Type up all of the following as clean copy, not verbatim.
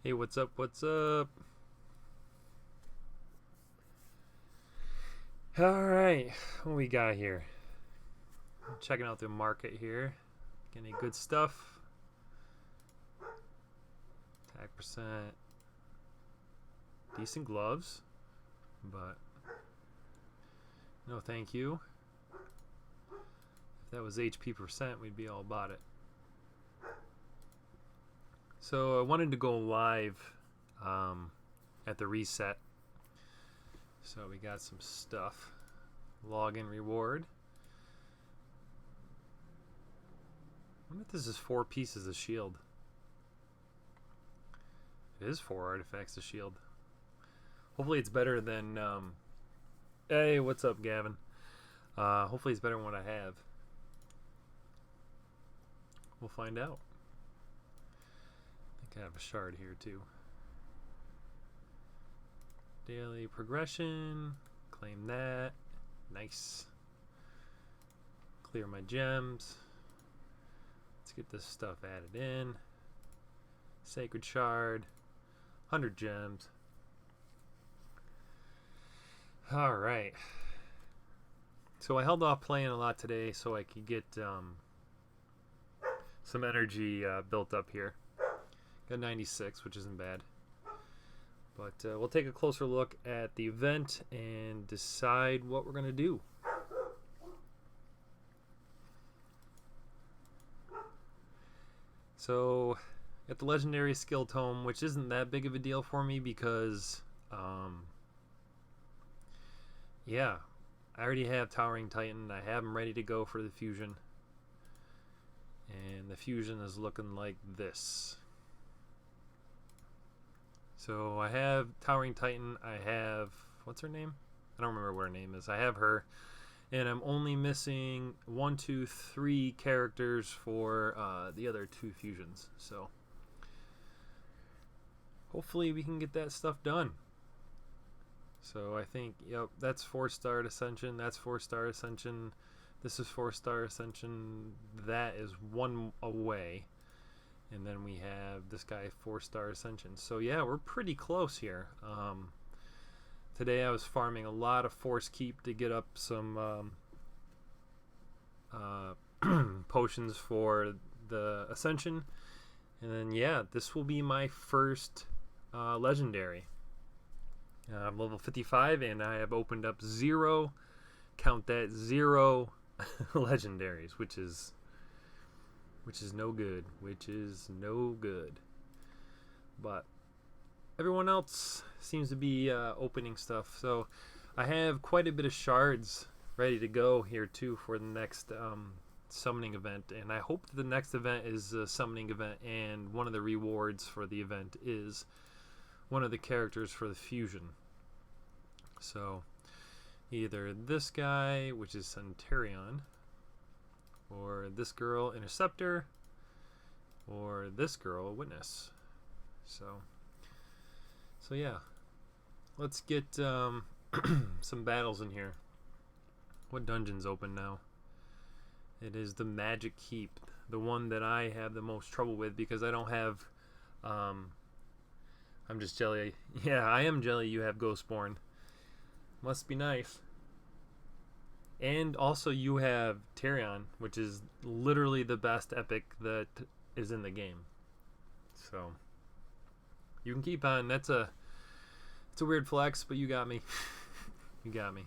Hey, what's up? What's up? All right, what we got here? Checking out the market here. Getting any good stuff? Attack percent. Decent gloves, but no thank you. If that was HP percent, we'd be all about it. So I wanted to go live at the reset. So we got some stuff. Login reward. I wonder if this is 4 pieces of shield. It is 4 artifacts of shield. Hopefully it's better than hey, what's up, Gavin? Hopefully it's better than what I have. We'll find out. I think I have a shard here too. Daily progression. Claim that. Nice. Clear my gems. Let's get this stuff added in. Sacred shard. 100 gems. Alright. So I held off playing a lot today so I could get some energy built up here. Got 96, which isn't bad. But we'll take a closer look at the event and decide what we're going to do. So, got the legendary skill tome, which isn't that big of a deal for me because, yeah, I already have Towering Titan. I have him ready to go for the fusion. And the fusion is looking like this. So I have Towering Titan. I have, what's her name? I don't remember what her name is. I have her. And I'm only missing 1, 2, 3 characters for the other 2 fusions. So hopefully we can get that stuff done. So I think, yep, that's 4-star Ascension. That's 4-star Ascension. This is 4-star Ascension. That is 1 away. And then we have this guy, 4-star Ascension. So yeah, we're pretty close here. Today I was farming a lot of Force Keep to get up some potions for the Ascension. And then yeah, this will be my first legendary. I'm level 55 and I have opened up 0, count that, 0 legendaries, which is no good. But everyone else seems to be opening stuff. So I have quite a bit of shards ready to go here too for the next summoning event. And I hope the next event is a summoning event and one of the rewards for the event is one of the characters for the fusion. So either this guy, which is Centurion, or this girl, Interceptor, or this girl, Witness. So yeah, let's get some battles in here. What dungeon's open now? It is the Magic Keep, the one that I have the most trouble with because I don't have I'm just jelly. Yeah, I am jelly you have Ghostborn. Must be nice. And also you have Tyrion, which is literally the best epic that is in the game. So you can keep on. It's a weird flex, but you got me. You got me.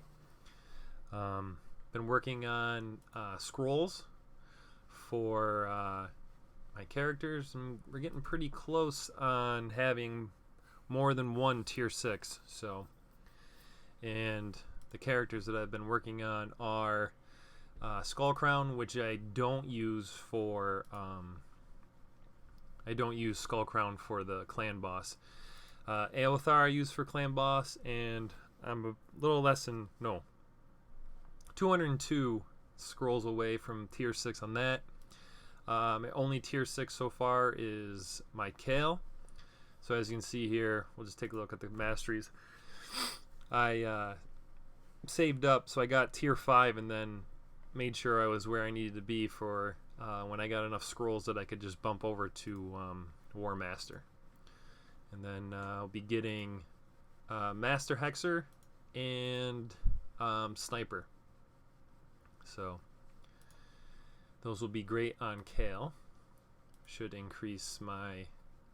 Been working on scrolls for my characters, and we're getting pretty close on having more than 1 tier 6. So, and the characters that I've been working on are Skull Crown, which I don't use for I don't use Skull Crown for the clan boss. Aothar I use for clan boss, and I'm a little less than 202 scrolls away from tier 6 on that. My only tier 6 so far is my Kale. So as you can see here, we'll just take a look at the masteries. I saved up, so I got tier 5 and then made sure I was where I needed to be for when I got enough scrolls that I could just bump over to War Master. And then I'll be getting Master Hexer and Sniper. So those will be great on Kale. Should increase my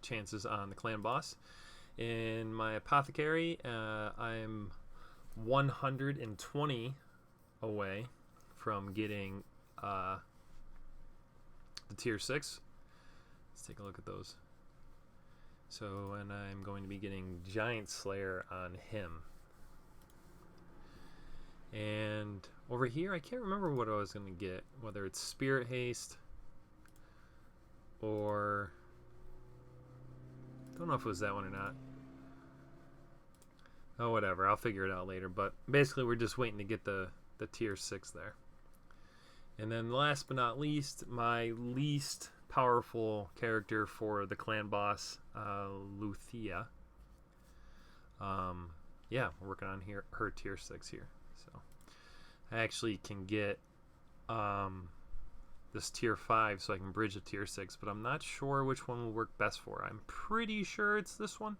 chances on the clan boss. In my Apothecary, I'm 120 away from getting the tier 6. Let's take a look at those. So, and I'm going to be getting Giant Slayer on him. And over here, I can't remember what I was going to get, whether it's Spirit Haste or don't know if it was that one or not. Oh, whatever. I'll figure it out later. But basically, we're just waiting to get the tier 6 there. And then last but not least, my least powerful character for the clan boss, Luthia. Yeah, we're working on her tier 6 here. So I actually can get this tier 5 so I can bridge a tier 6, but I'm not sure which one will work best for her. I'm pretty sure it's this one.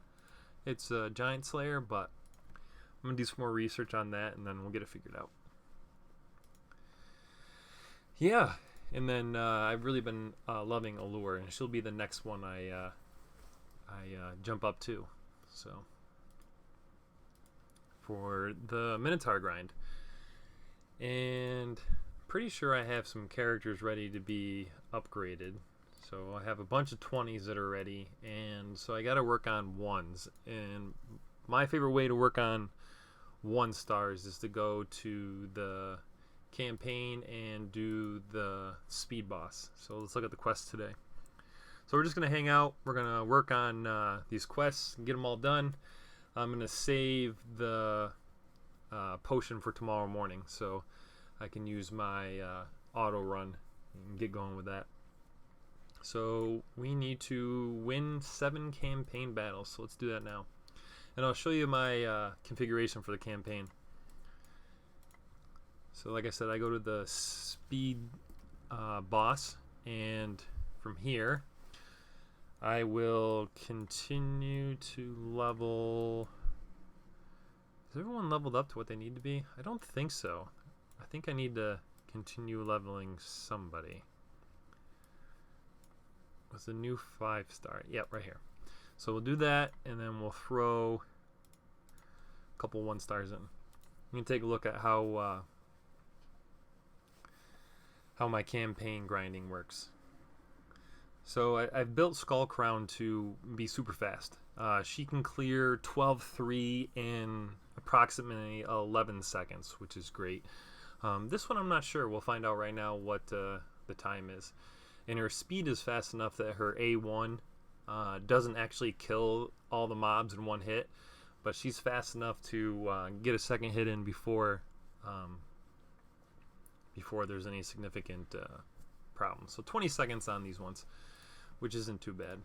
It's a Giant Slayer, but I'm going to do some more research on that and then we'll get it figured out. Yeah, and then I've really been loving Allure, and she'll be the next one I jump up to. So for the Minotaur grind. And pretty sure I have some characters ready to be upgraded. So I have a bunch of 20s that are ready, and so I got to work on 1s. And my favorite way to work on 1 stars is to go to the campaign and do the speed boss. So let's look at the quests today. So we're just going to hang out. We're going to work on these quests and get them all done. I'm going to save the potion for tomorrow morning, so I can use my auto run and get going with that. So we need to win 7 campaign battles, so let's do that now. And I'll show you my configuration for the campaign. So like I said, I go to the speed boss, and from here I will continue to level. Is everyone leveled up to what they need to be? I don't think so. I think I need to continue leveling somebody. What's the new 5-star? Yep, right here. So we'll do that, and then we'll throw a couple 1-stars in. You can take a look at how my campaign grinding works. So I've built Skull Crown to be super fast. She can clear 12-3 in approximately 11 seconds, which is great. This one I'm not sure. We'll find out right now what the time is. And her speed is fast enough that her A1 doesn't actually kill all the mobs in one hit, but she's fast enough to get a second hit in before there's any significant problems. So 20 seconds on these ones, which isn't too bad.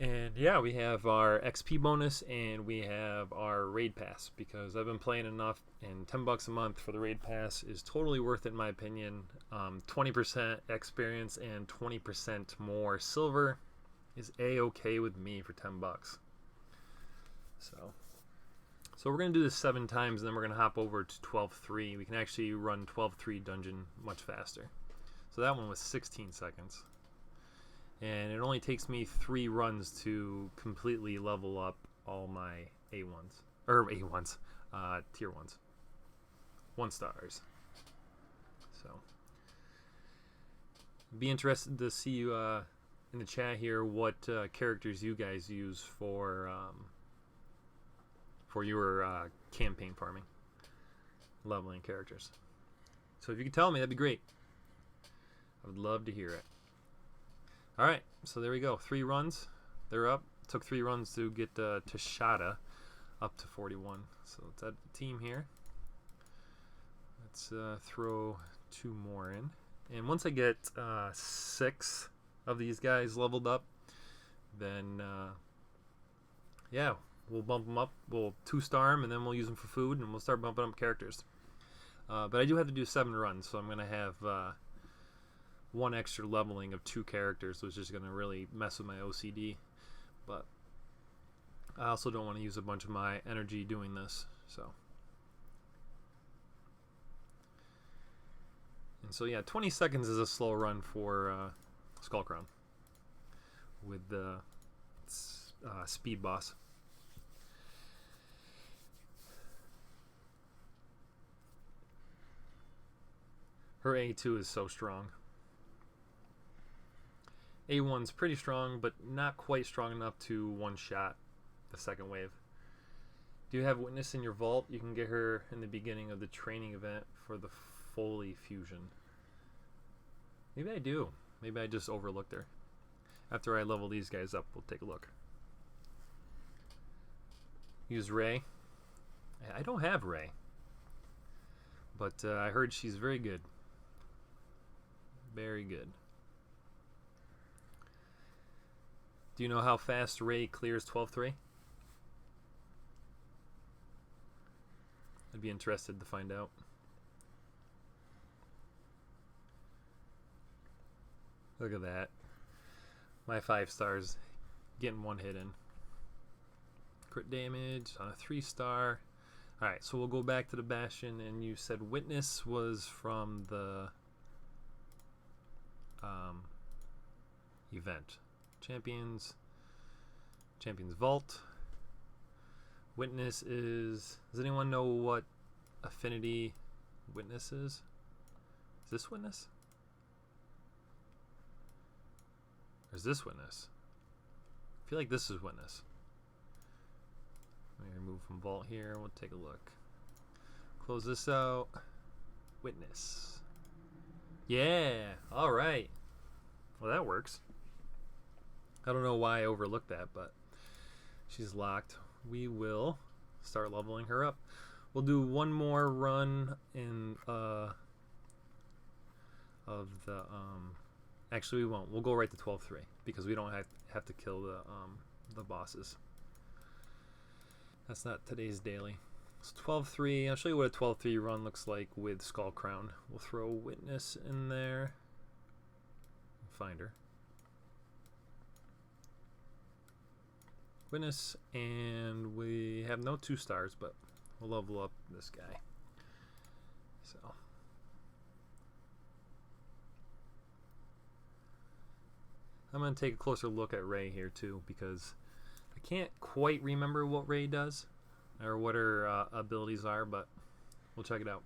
And yeah, we have our XP bonus and we have our raid pass, because I've been playing enough, and $10 a month for the raid pass is totally worth it in my opinion. 20% experience and 20% more silver is a-okay with me for $10. So we're going to do this 7 times, and then we're going to hop over to 12-3. We can actually run 12-3 dungeon much faster. So that one was 16 seconds. And it only takes me 3 runs to completely level up all my tier 1s. 1 stars. So be interested to see you in the chat here what characters you guys use for your campaign farming, leveling characters. So if you could tell me, that'd be great. I would love to hear it. Alright, so there we go. 3 runs. They're up. Took 3 runs to get Tashada up to 41. So let's add the team here. Let's throw 2 more in. And once I get 6 of these guys leveled up, then yeah, we'll bump them up. We'll 2-star them, and then we'll use them for food, and we'll start bumping up characters. But I do have to do 7 runs, so I'm going to have one extra leveling of 2 characters was just going to really mess with my OCD. But I also don't want to use a bunch of my energy doing this. So yeah, 20 seconds is a slow run for Skullcrown with the speed boss. Her A2 is so strong. A1's pretty strong, but not quite strong enough to one-shot the second wave. Do you have Witness in your vault? You can get her in the beginning of the training event for the Foley fusion. Maybe I do. Maybe I just overlooked her. After I level these guys up, we'll take a look. Use Ray. I don't have Ray, but I heard she's very good. Very good. Do you know how fast Ray clears 12-3? I'd be interested to find out. Look at that. My 5 stars getting 1 hit in. Crit damage on a 3-star. Alright, so we'll go back to the Bastion, and you said Witness was from the event. Champions Vault. Witness is... Does anyone know what affinity Witness is? Is this Witness? Or is this Witness? I feel like this is Witness. Let me remove from Vault here. We'll take a look. Close this out. Witness. Yeah! Alright. Well, that works. I don't know why I overlooked that, but she's locked. We will start leveling her up. We'll do one more run in of the actually we won't. We'll go right to 12-3 because we don't have to kill the bosses. That's not today's daily. It's 12-3. I'll show you what a 12-3 run looks like with Skullcrown. We'll throw Witness in there. Find her. Witness, and we have no 2 stars, but we'll level up this guy. So I'm going to take a closer look at Ray here too, because I can't quite remember what Ray does or what her abilities are, but we'll check it out.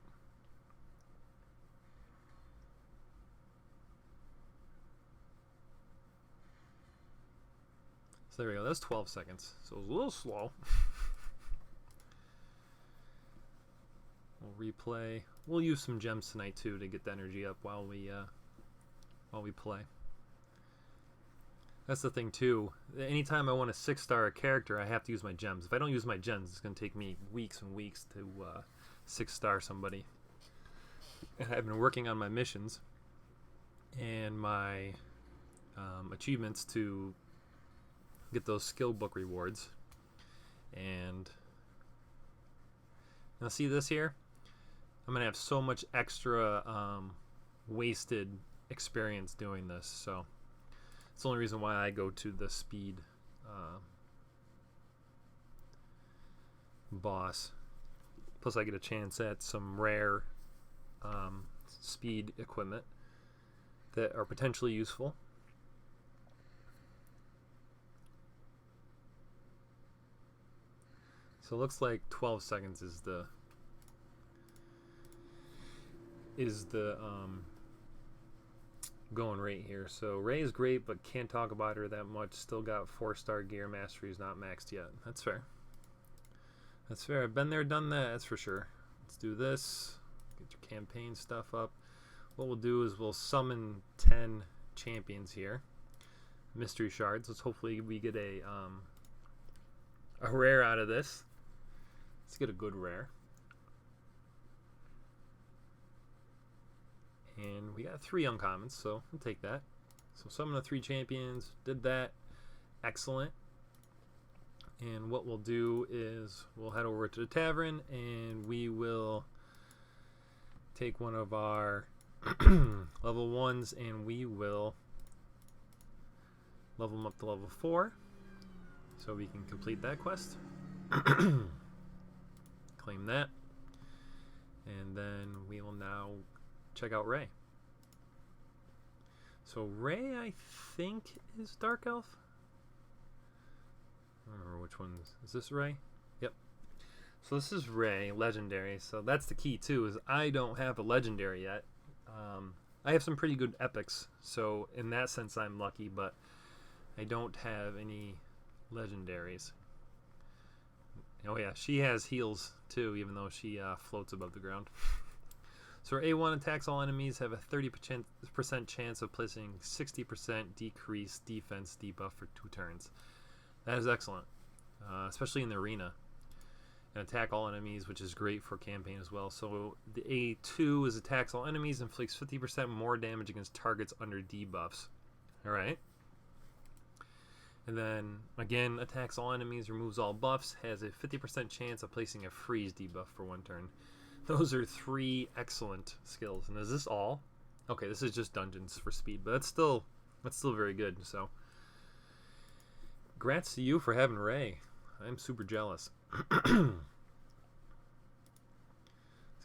So there we go. That's 12 seconds. So it was a little slow. We'll replay. We'll use some gems tonight too to get the energy up while we play. That's the thing too. Anytime I want a 6-star character, I have to use my gems. If I don't use my gems, it's going to take me weeks and weeks to 6-star somebody. I've been working on my missions and my achievements to get those skill book rewards. And now see this here? I'm going to have so much extra wasted experience doing this. So it's the only reason why I go to the speed boss. Plus I get a chance at some rare speed equipment that are potentially useful. So it looks like 12 seconds is the going rate here. So Ray is great, but can't talk about her that much. Still got 4-star gear. Mastery is not maxed yet. That's fair. That's fair. I've been there, done that. That's for sure. Let's do this. Get your campaign stuff up. What we'll do is we'll summon 10 champions here. Mystery shards. Let's hopefully we get a rare out of this. Let's get a good rare. And we got 3 uncommons, so we'll take that. So summon the 3 champions. Did that. Excellent. And what we'll do is we'll head over to the tavern and we will take one of our level 1s, and we will level them up to level 4 so we can complete that quest. Claim that. And then we will now check out Ray. So Ray, I think, is Dark Elf. I don't remember which one is this Ray? Yep. So this is Ray, legendary. So that's the key too, is I don't have a legendary yet. I have some pretty good epics, so in that sense I'm lucky, but I don't have any legendaries. Oh yeah, she has heals too, even though she floats above the ground. So her A1 attacks all enemies have a 30% chance of placing 60% decreased defense debuff for 2 turns. That is excellent, especially in the arena. And attack all enemies, which is great for campaign as well. So the A2 is attacks all enemies, inflicts 50% more damage against targets under debuffs. Alright. And then, again, attacks all enemies, removes all buffs, has a 50% chance of placing a freeze debuff for 1 turn. Those are 3 excellent skills. And is this all? Okay, this is just dungeons for speed, but that's still very good. So, congrats to you for having Ray. I'm super jealous. Let's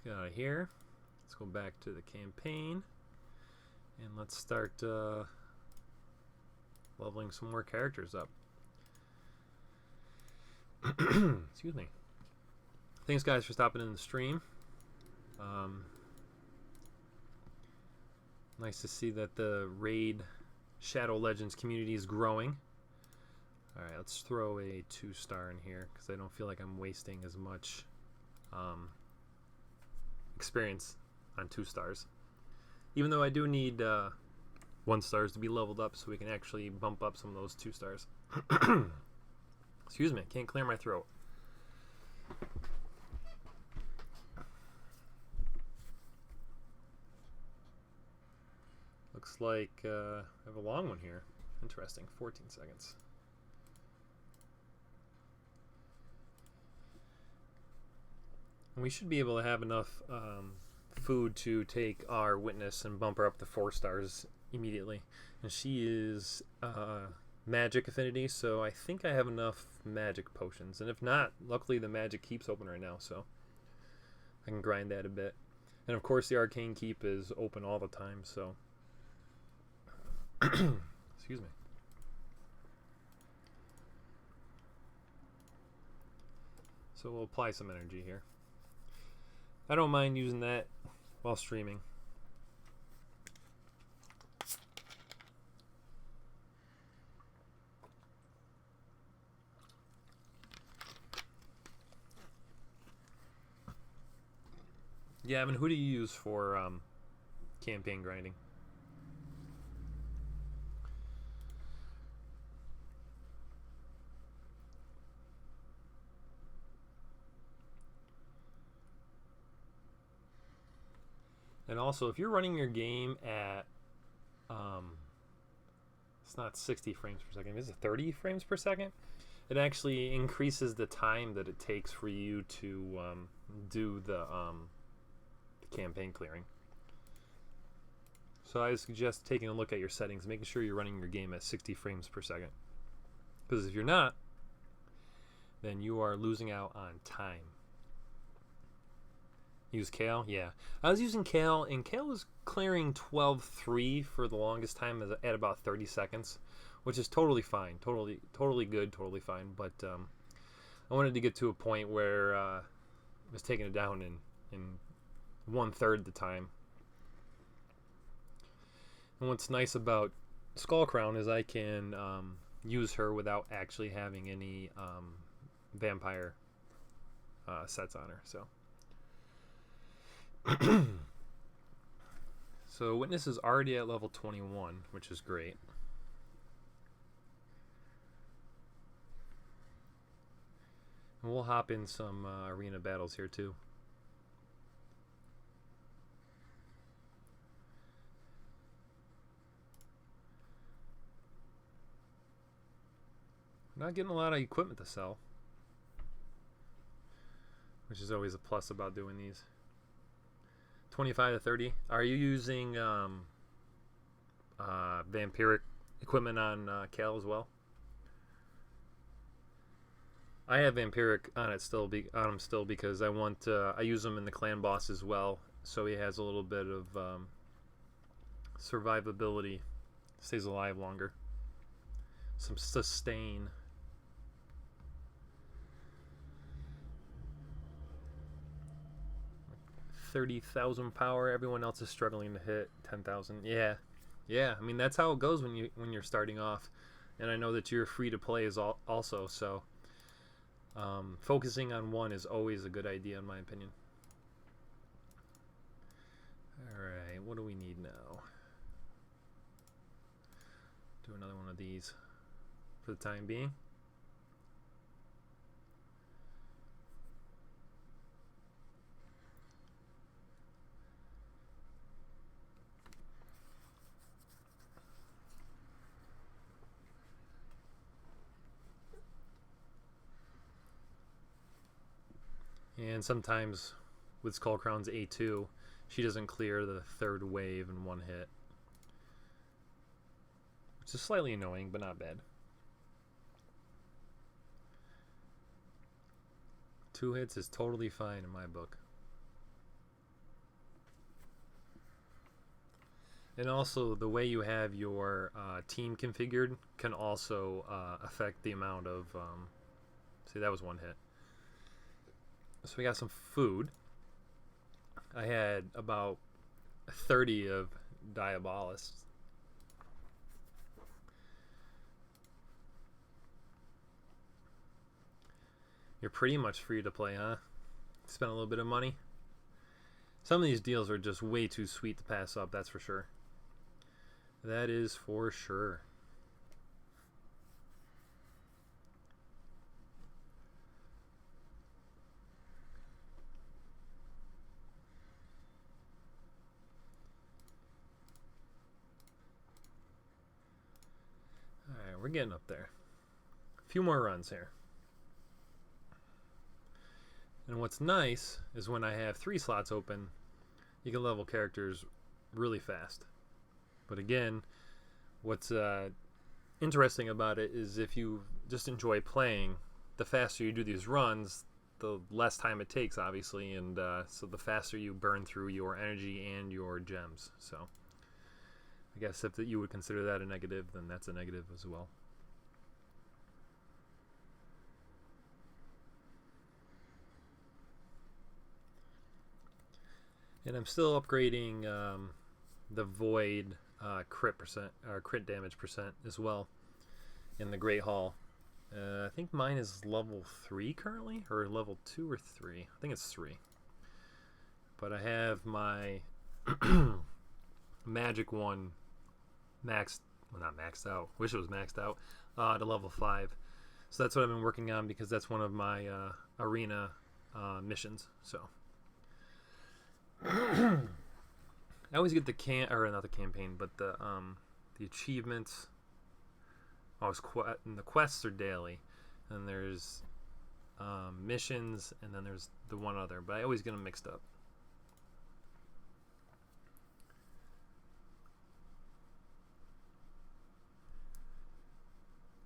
get out of here. Let's go back to the campaign, and let's start leveling some more characters up. Excuse me. Thanks, guys, for stopping in the stream. Nice to see that the Raid Shadow Legends community is growing. Alright, let's throw a 2-star in here because I don't feel like I'm wasting as much experience on 2 stars. Even though I do need 1 stars to be leveled up so we can actually bump up some of those 2 stars. Excuse me, can't clear my throat. Looks like I have a long one here. Interesting, 14 seconds. And we should be able to have enough food to take our witness and bump her up to 4 stars immediately. And she is magic affinity, so I think I have enough magic potions. And if not, luckily the magic keep's open right now, so I can grind that a bit. And of course the arcane keep is open all the time, so excuse me. So we'll apply some energy here. I don't mind using that while streaming. Yeah, I mean, who do you use for campaign grinding? And also, if you're running your game at, it's not 60 frames per second, it's 30 frames per second, it actually increases the time that it takes for you to do the campaign clearing. So I suggest taking a look at your settings, making sure you're running your game at 60 frames per second. Because if you're not, then you are losing out on time. Use Kale? Yeah. I was using Kale, and Kale was clearing 12.3 for the longest time at about 30 seconds, which is totally fine. Totally good, totally fine. But I wanted to get to a point where I was taking it down in 1/3 the time. And what's nice about Skullcrown is I can use her without actually having any vampire sets on her. So Witness is already at level 21, which is great. And we'll hop in some arena battles here too. Not getting a lot of equipment to sell, which is always a plus about doing these. 25 to 30. Are you using vampiric equipment on Cal as well? I have vampiric on it still, on him still, because I want I use him in the clan boss as well, so he has a little bit of survivability, stays alive longer, some sustain. 30,000 power. Everyone else is struggling to hit 10,000. Yeah. I mean, that's how it goes when you're starting off, and I know that you're free to play is also, so focusing on one is always a good idea in my opinion. All right, what do we need now? Do another one of these for the time being. And sometimes with Skullcrown's A2, she doesn't clear the third wave in one hit, which is slightly annoying, but not bad. 2 hits is totally fine in my book. And also, the way you have your team configured can also affect the amount of... see, that was 1 hit. So we got some food. I had about 30 of Diabolus. You're pretty much free to play, huh? Spend a little bit of money. Some of these deals are just way too sweet to pass up, that's for sure. That is for sure. Alright, we're getting up there. A few more runs here. And what's nice is when I have 3 slots open, you can level characters really fast. But again, what's interesting about it is if you just enjoy playing, the faster you do these runs, the less time it takes, obviously, and so the faster you burn through your energy and your gems. So I guess if you would consider that a negative, then that's a negative as well. And I'm still upgrading the Void crit damage percent as well in the Great Hall. I think mine is level 3 currently, or level 2 or 3. I think it's 3. But I have my magic one maxed, well, not maxed out. Wish it was maxed out to level 5. So that's what I've been working on because that's one of my arena missions. So. I always get the not the campaign, but the achievements. And the quests are daily, and there's missions, and then there's the one other. But I always get them mixed up.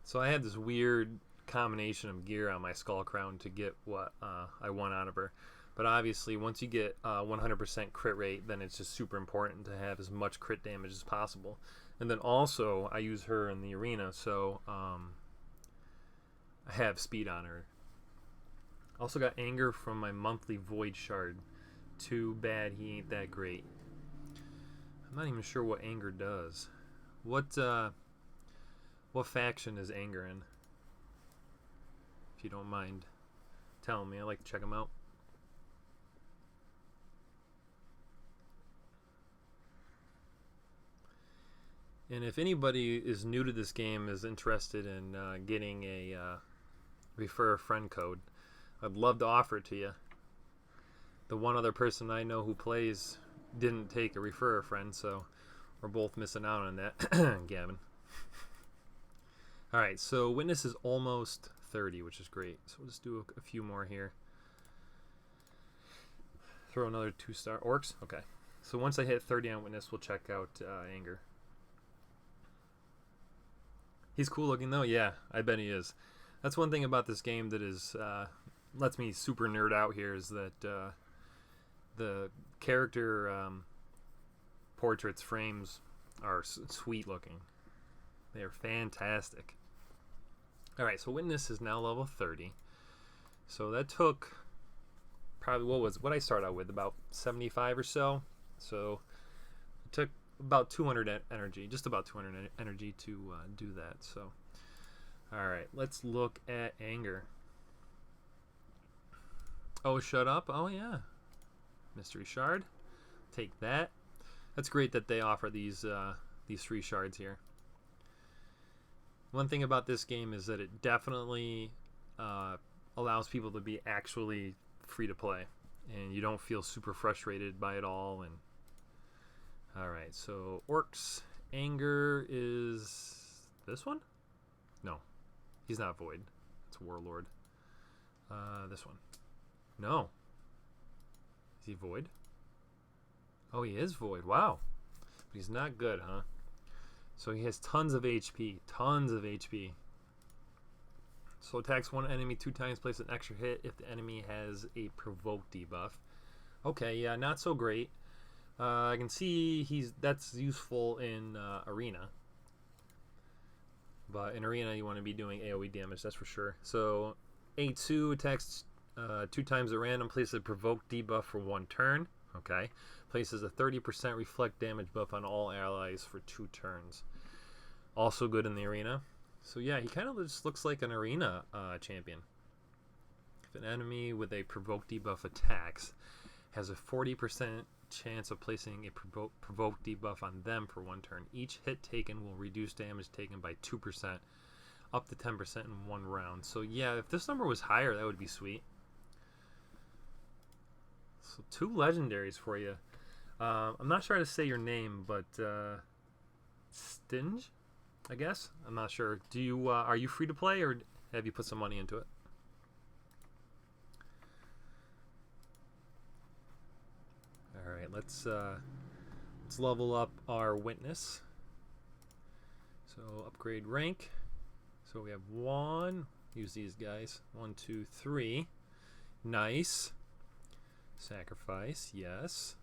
So I had this weird combination of gear on my Skullcrown to get what I want out of her. But obviously, once you get 100% crit rate, then it's just super important to have as much crit damage as possible. And then also, I use her in the arena, so I have speed on her. Also got anger from my monthly Void Shard. Too bad he ain't that great. I'm not even sure what anger does. What faction is anger in? If you don't mind telling me, I'd like to check them out. And if anybody is new to this game, is interested in getting a refer a friend code, I'd love to offer it to you. The one other person I know who plays didn't take a refer a friend, so we're both missing out on that. Gavin. Alright, so witness is almost 30, which is great. So we'll just do a few more here. Throw another 2-star orcs. Okay. So once I hit 30 on Witness, we'll check out Anger. He's cool looking though. Yeah, I bet he is. That's one thing about this game that is lets me super nerd out here is that the character portraits frames are sweet looking. They are fantastic. All right, so Witness is now level 30. So that took probably what I started out with, about 75 or so. So it took about 200 energy, just about 200 energy to do that. So, all right, let's look at Anger. Oh, shut up. Oh yeah, mystery shard. Take that. That's great that they offer these 3 shards here. One thing about this game is that it definitely allows people to be actually free to play, and you don't feel super frustrated by it all. And all right, so Orcs. Anger is this one? No, he's not Void. It's Warlord. This one. No. Is he Void? Oh, he is Void. Wow. But he's not good, huh? So he has tons of HP. Tons of HP. So attacks one enemy 2 times, place an extra hit if the enemy has a provoke debuff. Okay, yeah, not so great. I can see that's useful in Arena. But in Arena, you want to be doing AoE damage, that's for sure. So A2 attacks 2 times at random, places a provoke debuff for 1 turn. Okay. Places a 30% reflect damage buff on all allies for 2 turns. Also good in the Arena. So yeah, he kind of just looks like an Arena champion. If an enemy with a provoke debuff attacks, has a 40% chance of placing a provoke debuff on them for 1 turn. Each hit taken will reduce damage taken by 2%, up to 10% in 1 round. So yeah, if this number was higher, that would be sweet. So 2 legendaries for you. I'm not sure how to say your name, but Stinge, I guess. I'm not sure. Do you are you free to play, or have you put some money into it? All right, let's level up our Witness. So upgrade rank. So we have 1. Use these guys. 1, 2, 3. Nice. Sacrifice. Yes.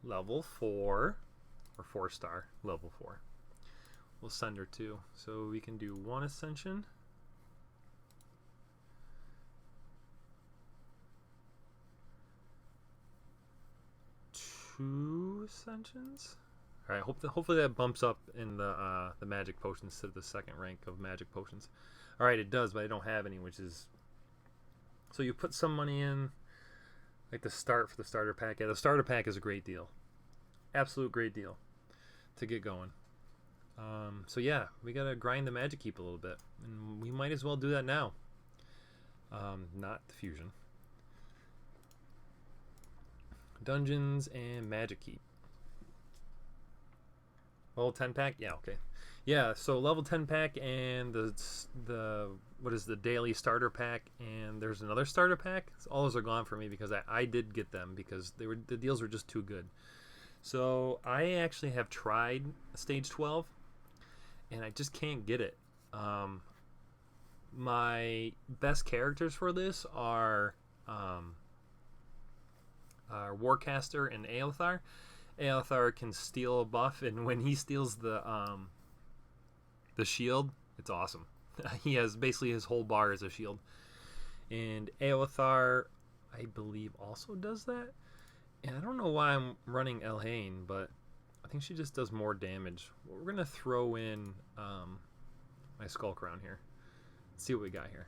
Level 4, or 4-star. Level 4. We'll send her 2. So we can do 1 ascension. 2 ascensions. All right. Hopefully that bumps up in the magic potions to the 2nd rank of magic potions. All right, it does, but I don't have any, which is. So you put some money in, like the start for the starter pack. Yeah, the starter pack is a great deal. Absolute great deal to get going. So yeah, we gotta grind the magic heap a little bit, and we might as well do that now. Not the fusion. Dungeons and magic heap. Level 10 pack? Yeah, okay. Yeah, so level 10 pack and the what is the daily starter pack, and there's another starter pack. All those are gone for me because I did get them because the deals were just too good. So I actually have tried stage 12 and I just can't get it. My best characters for this are Warcaster and Aelthar. Aelthar can steal a buff, and when he steals the shield, it's awesome. He has basically his whole bar as a shield. And Aelthar, I believe, also does that. And I don't know why I'm running Elhain, but I think she just does more damage. We're going to throw in my Skull Crown here. Let's see what we got here.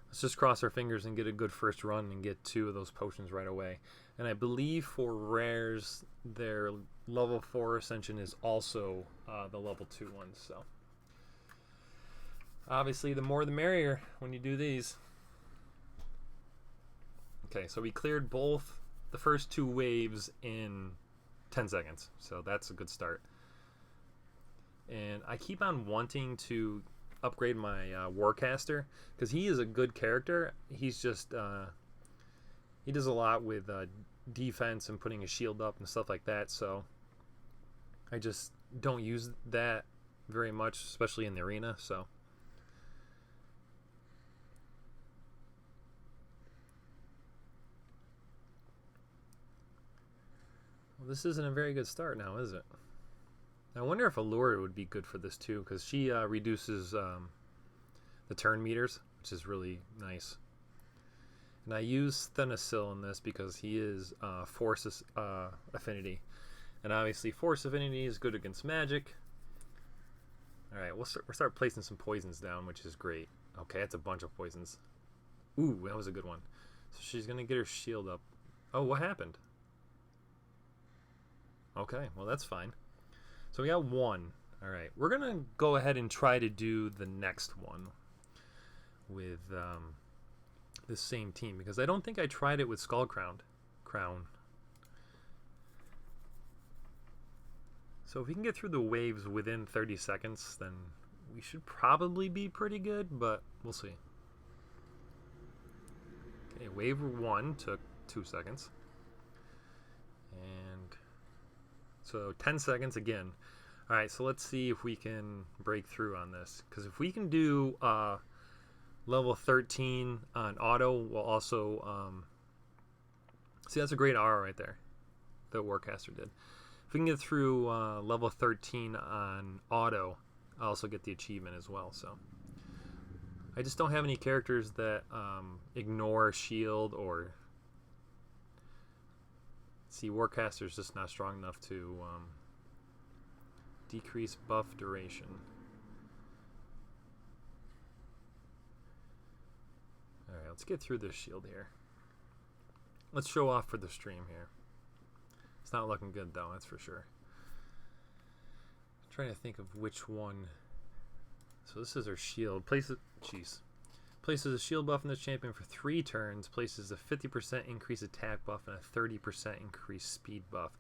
Let's just cross our fingers and get a good first run and get 2 of those potions right away. And I believe for rares, their level 4 ascension is also the level 2 one. So obviously, the more the merrier when you do these. Okay, so we cleared both the first 2 waves in 10 seconds. So that's a good start. And I keep on wanting to upgrade my Warcaster because he is a good character. He's just he does a lot with defense and putting a shield up and stuff like that, so I just don't use that very much, especially in the arena. So well, this isn't a very good start now, is it? I wonder if Allure would be good for this too, because she reduces the turn meters, which is really nice. And I use Thanasil in this because he is Force Affinity. And obviously Force Affinity is good against magic. Alright, we'll start placing some poisons down, which is great. Okay, that's a bunch of poisons. Ooh, that was a good one. So she's going to get her shield up. Oh, what happened? Okay, well that's fine. So we got one. Alright, we're going to go ahead and try to do the next one with this same team, because I don't think I tried it with Skull Crown. So if we can get through the waves within 30 seconds, then we should probably be pretty good, but we'll see. Okay, wave 1 took 2 seconds. And so 10 seconds again. Alright, so let's see if we can break through on this. Because if we can do level 13 on auto, we'll also... see, that's a great aura right there that Warcaster did. If we can get through level 13 on auto, I'll also get the achievement as well. So I just don't have any characters that ignore shield, or see, Warcaster's just not strong enough to decrease buff duration. Alright, let's get through this shield here. Let's show off for the stream here. It's not looking good though, that's for sure. I'm trying to think of which one. So this is our shield. Places a shield buff on this champion for 3 turns. Places a 50% increased attack buff and a 30% increased speed buff,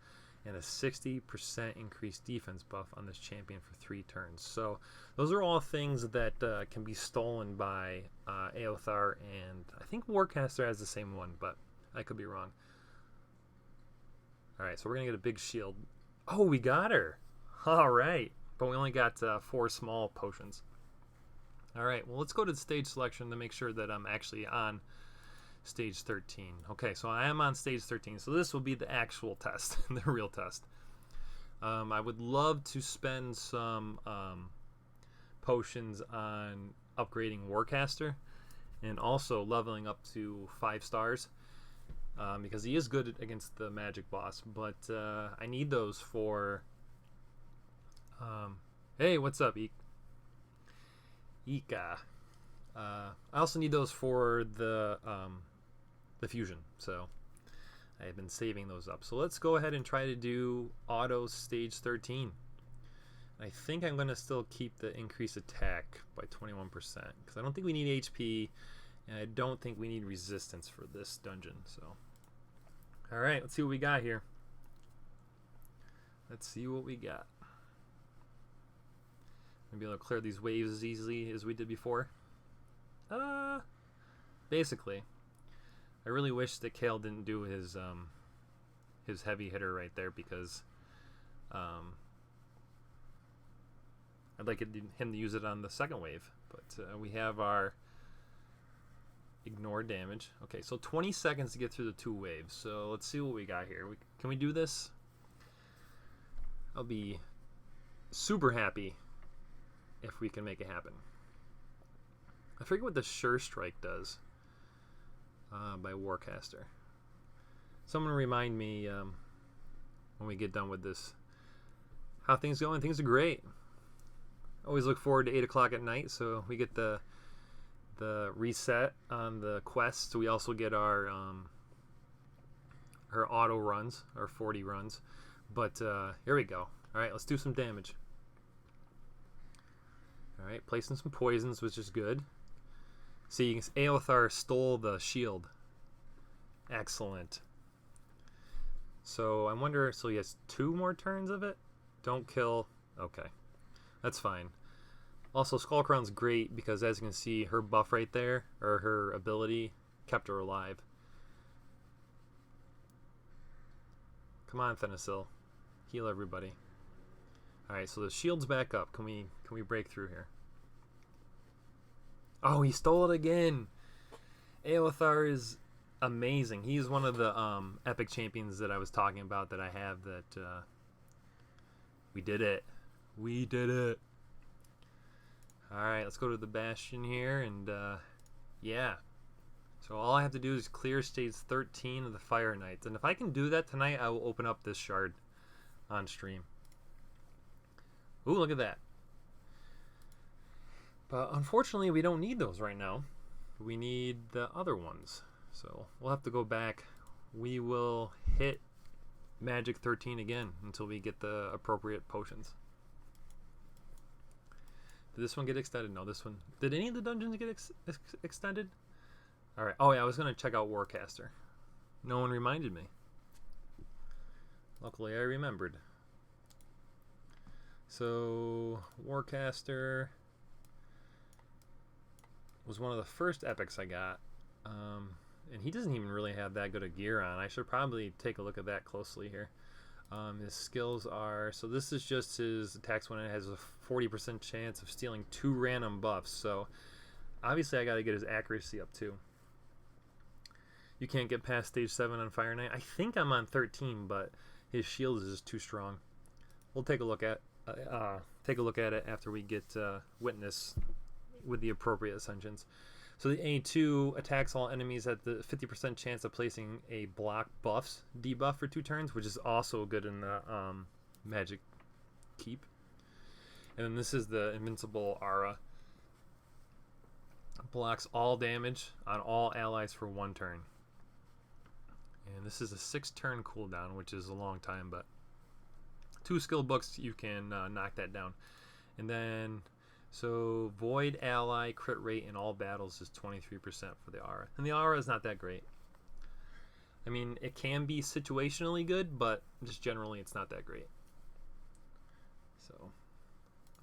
and a 60% increased defense buff on this champion for 3 turns. So those are all things that can be stolen by Aothar, and I think Warcaster has the same one, but I could be wrong. Alright, so we're going to get a big shield. Oh, we got her! Alright, but we only got 4 small potions. Alright, well, let's go to the stage selection to make sure that I'm actually on stage 13. Okay, so I am on stage 13, so this will be the actual test, the real test. I would love to spend some potions on upgrading Warcaster and also leveling up to 5 stars. Because he is good against the magic boss, but I need those for hey, what's up, Ika? I also need those for the fusion, so I've been saving those up. So let's go ahead and try to do auto stage 13. I think I'm going to still keep the increased attack by 21%, because I don't think we need HP, and I don't think we need resistance for this dungeon. So alright, let's see what we got here. Let's see what we got. Maybe I'll clear these waves as easily as we did before. Basically, I really wish that Kale didn't do his heavy hitter right there, because I'd like him to use it on the second wave. But we have our ignore damage. Okay, so 20 seconds to get through the 2 waves. So let's see what we got here. Can we do this? I'll be super happy if we can make it happen. I forget what the Sure Strike does by Warcaster. Someone remind me when we get done with this how things going. Things are great. Always look forward to 8 o'clock at night, so we get the reset on the quest. So we also get our auto runs, our 40 runs. But here we go. Alright, let's do some damage. Alright, placing some poisons, which is good. See, Aothar stole the shield. Excellent. So I wonder, so he has 2 more turns of it? Don't kill. Okay, that's fine. Also, Skullcrown's great because, as you can see, her buff right there, or her ability, kept her alive. Come on, Thanasil. Heal everybody. Alright, so the shield's back up. Can we break through here? Oh, he stole it again! Aelithar is amazing. He's one of the epic champions that I was talking about that I have that we did it. We did it. Alright, let's go to the Bastion here and yeah. So all I have to do is clear stage 13 of the Fire Knights. And if I can do that tonight, I will open up this shard on stream. Ooh, look at that. But unfortunately, we don't need those right now. We need the other ones. So we'll have to go back. We will hit Magic 13 again until we get the appropriate potions. Did this one get extended? No, this one. Did any of the dungeons get extended? Alright. Oh, yeah, I was going to check out Warcaster. No one reminded me. Luckily, I remembered. So, Warcaster was one of the first epics I got. And he doesn't even really have that good a gear on. I should probably take a look at that closely here. His skills are... So this is just his attacks when it has a 40% chance of stealing 2 random buffs. So, obviously, I got to get his accuracy up, too. You can't get past stage 7 on Fire Knight. I think I'm on 13, but his shield is just too strong. We'll take a look at it after we get Witness with the appropriate ascensions. So the A2 attacks all enemies at the 50% chance of placing a block buffs debuff for 2 turns, which is also good in the Magic Keep. And then this is the Invincible Aura. Blocks all damage on all allies for 1 turn. And this is a 6-turn cooldown, which is a long time, but 2 skill books you can knock that down. And then, so Void ally crit rate in all battles is 23% for the Aura. And the Aura is not that great. I mean, it can be situationally good, but just generally it's not that great. So,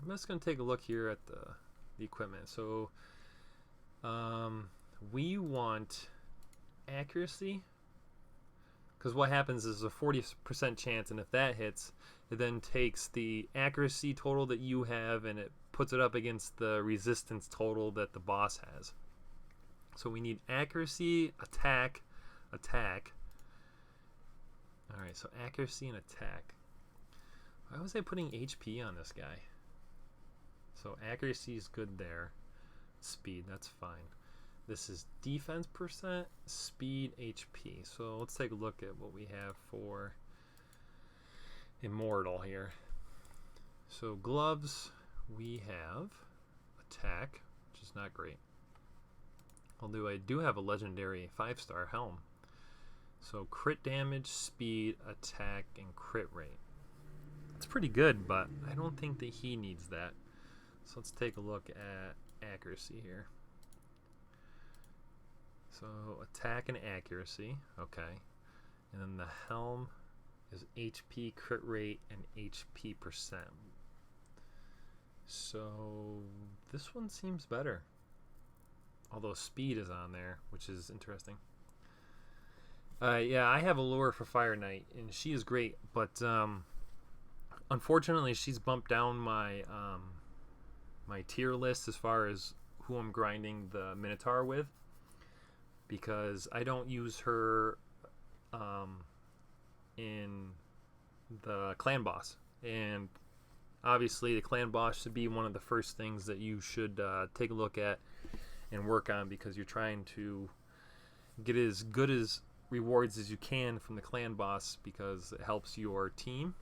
I'm just going to take a look here at the equipment. So, we want accuracy. Because what happens is a 40% chance, and if that hits, it then takes the accuracy total that you have and it puts it up against the resistance total that the boss has. So we need accuracy, attack, attack. Alright, so accuracy and attack. Why was I putting HP on this guy? So accuracy is good there. Speed, that's fine. This is defense percent, speed, HP. So let's take a look at what we have for Immortal here. So gloves, we have attack, which is not great. Although I do have a legendary 5-star helm. So crit damage, speed, attack, and crit rate. It's pretty good, but I don't think that he needs that. So let's take a look at accuracy here. So attack and accuracy, okay. And then the helm is HP, crit rate, and HP percent. So this one seems better. Although speed is on there, which is interesting. Yeah, I have a lure for Fire Knight, and she is great, but unfortunately she's bumped down my my tier list as far as who I'm grinding the Minotaur with, because I don't use her in the clan boss, and obviously the clan boss should be one of the first things that you should take a look at and work on, because you're trying to get as good as rewards as you can from the clan boss, because it helps your team.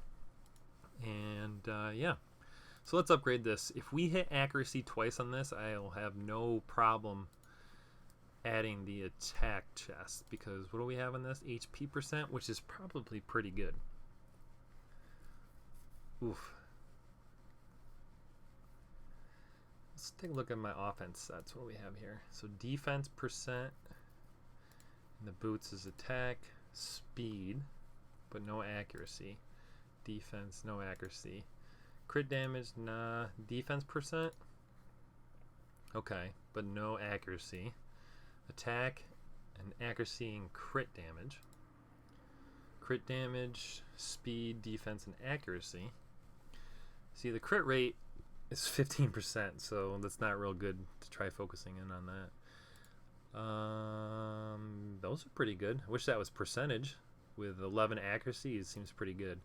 And yeah, so let's upgrade this. If we hit accuracy twice on this, I'll have no problem adding the attack chest, because what do we have on this? HP percent, which is probably pretty good. Oof. Let's take a look at my offense sets. What do we have here? So defense percent, and the boots is attack, speed, but no accuracy. Defense, no accuracy. Crit damage, nah. Defense percent, okay, but no accuracy. Attack and accuracy and crit damage. crit damage, speed, defense, and accuracy. See, the crit rate is 15%, so that's not real good to try focusing in on that. Those are pretty good. I wish that was percentage. With 11 accuracy, it seems pretty good.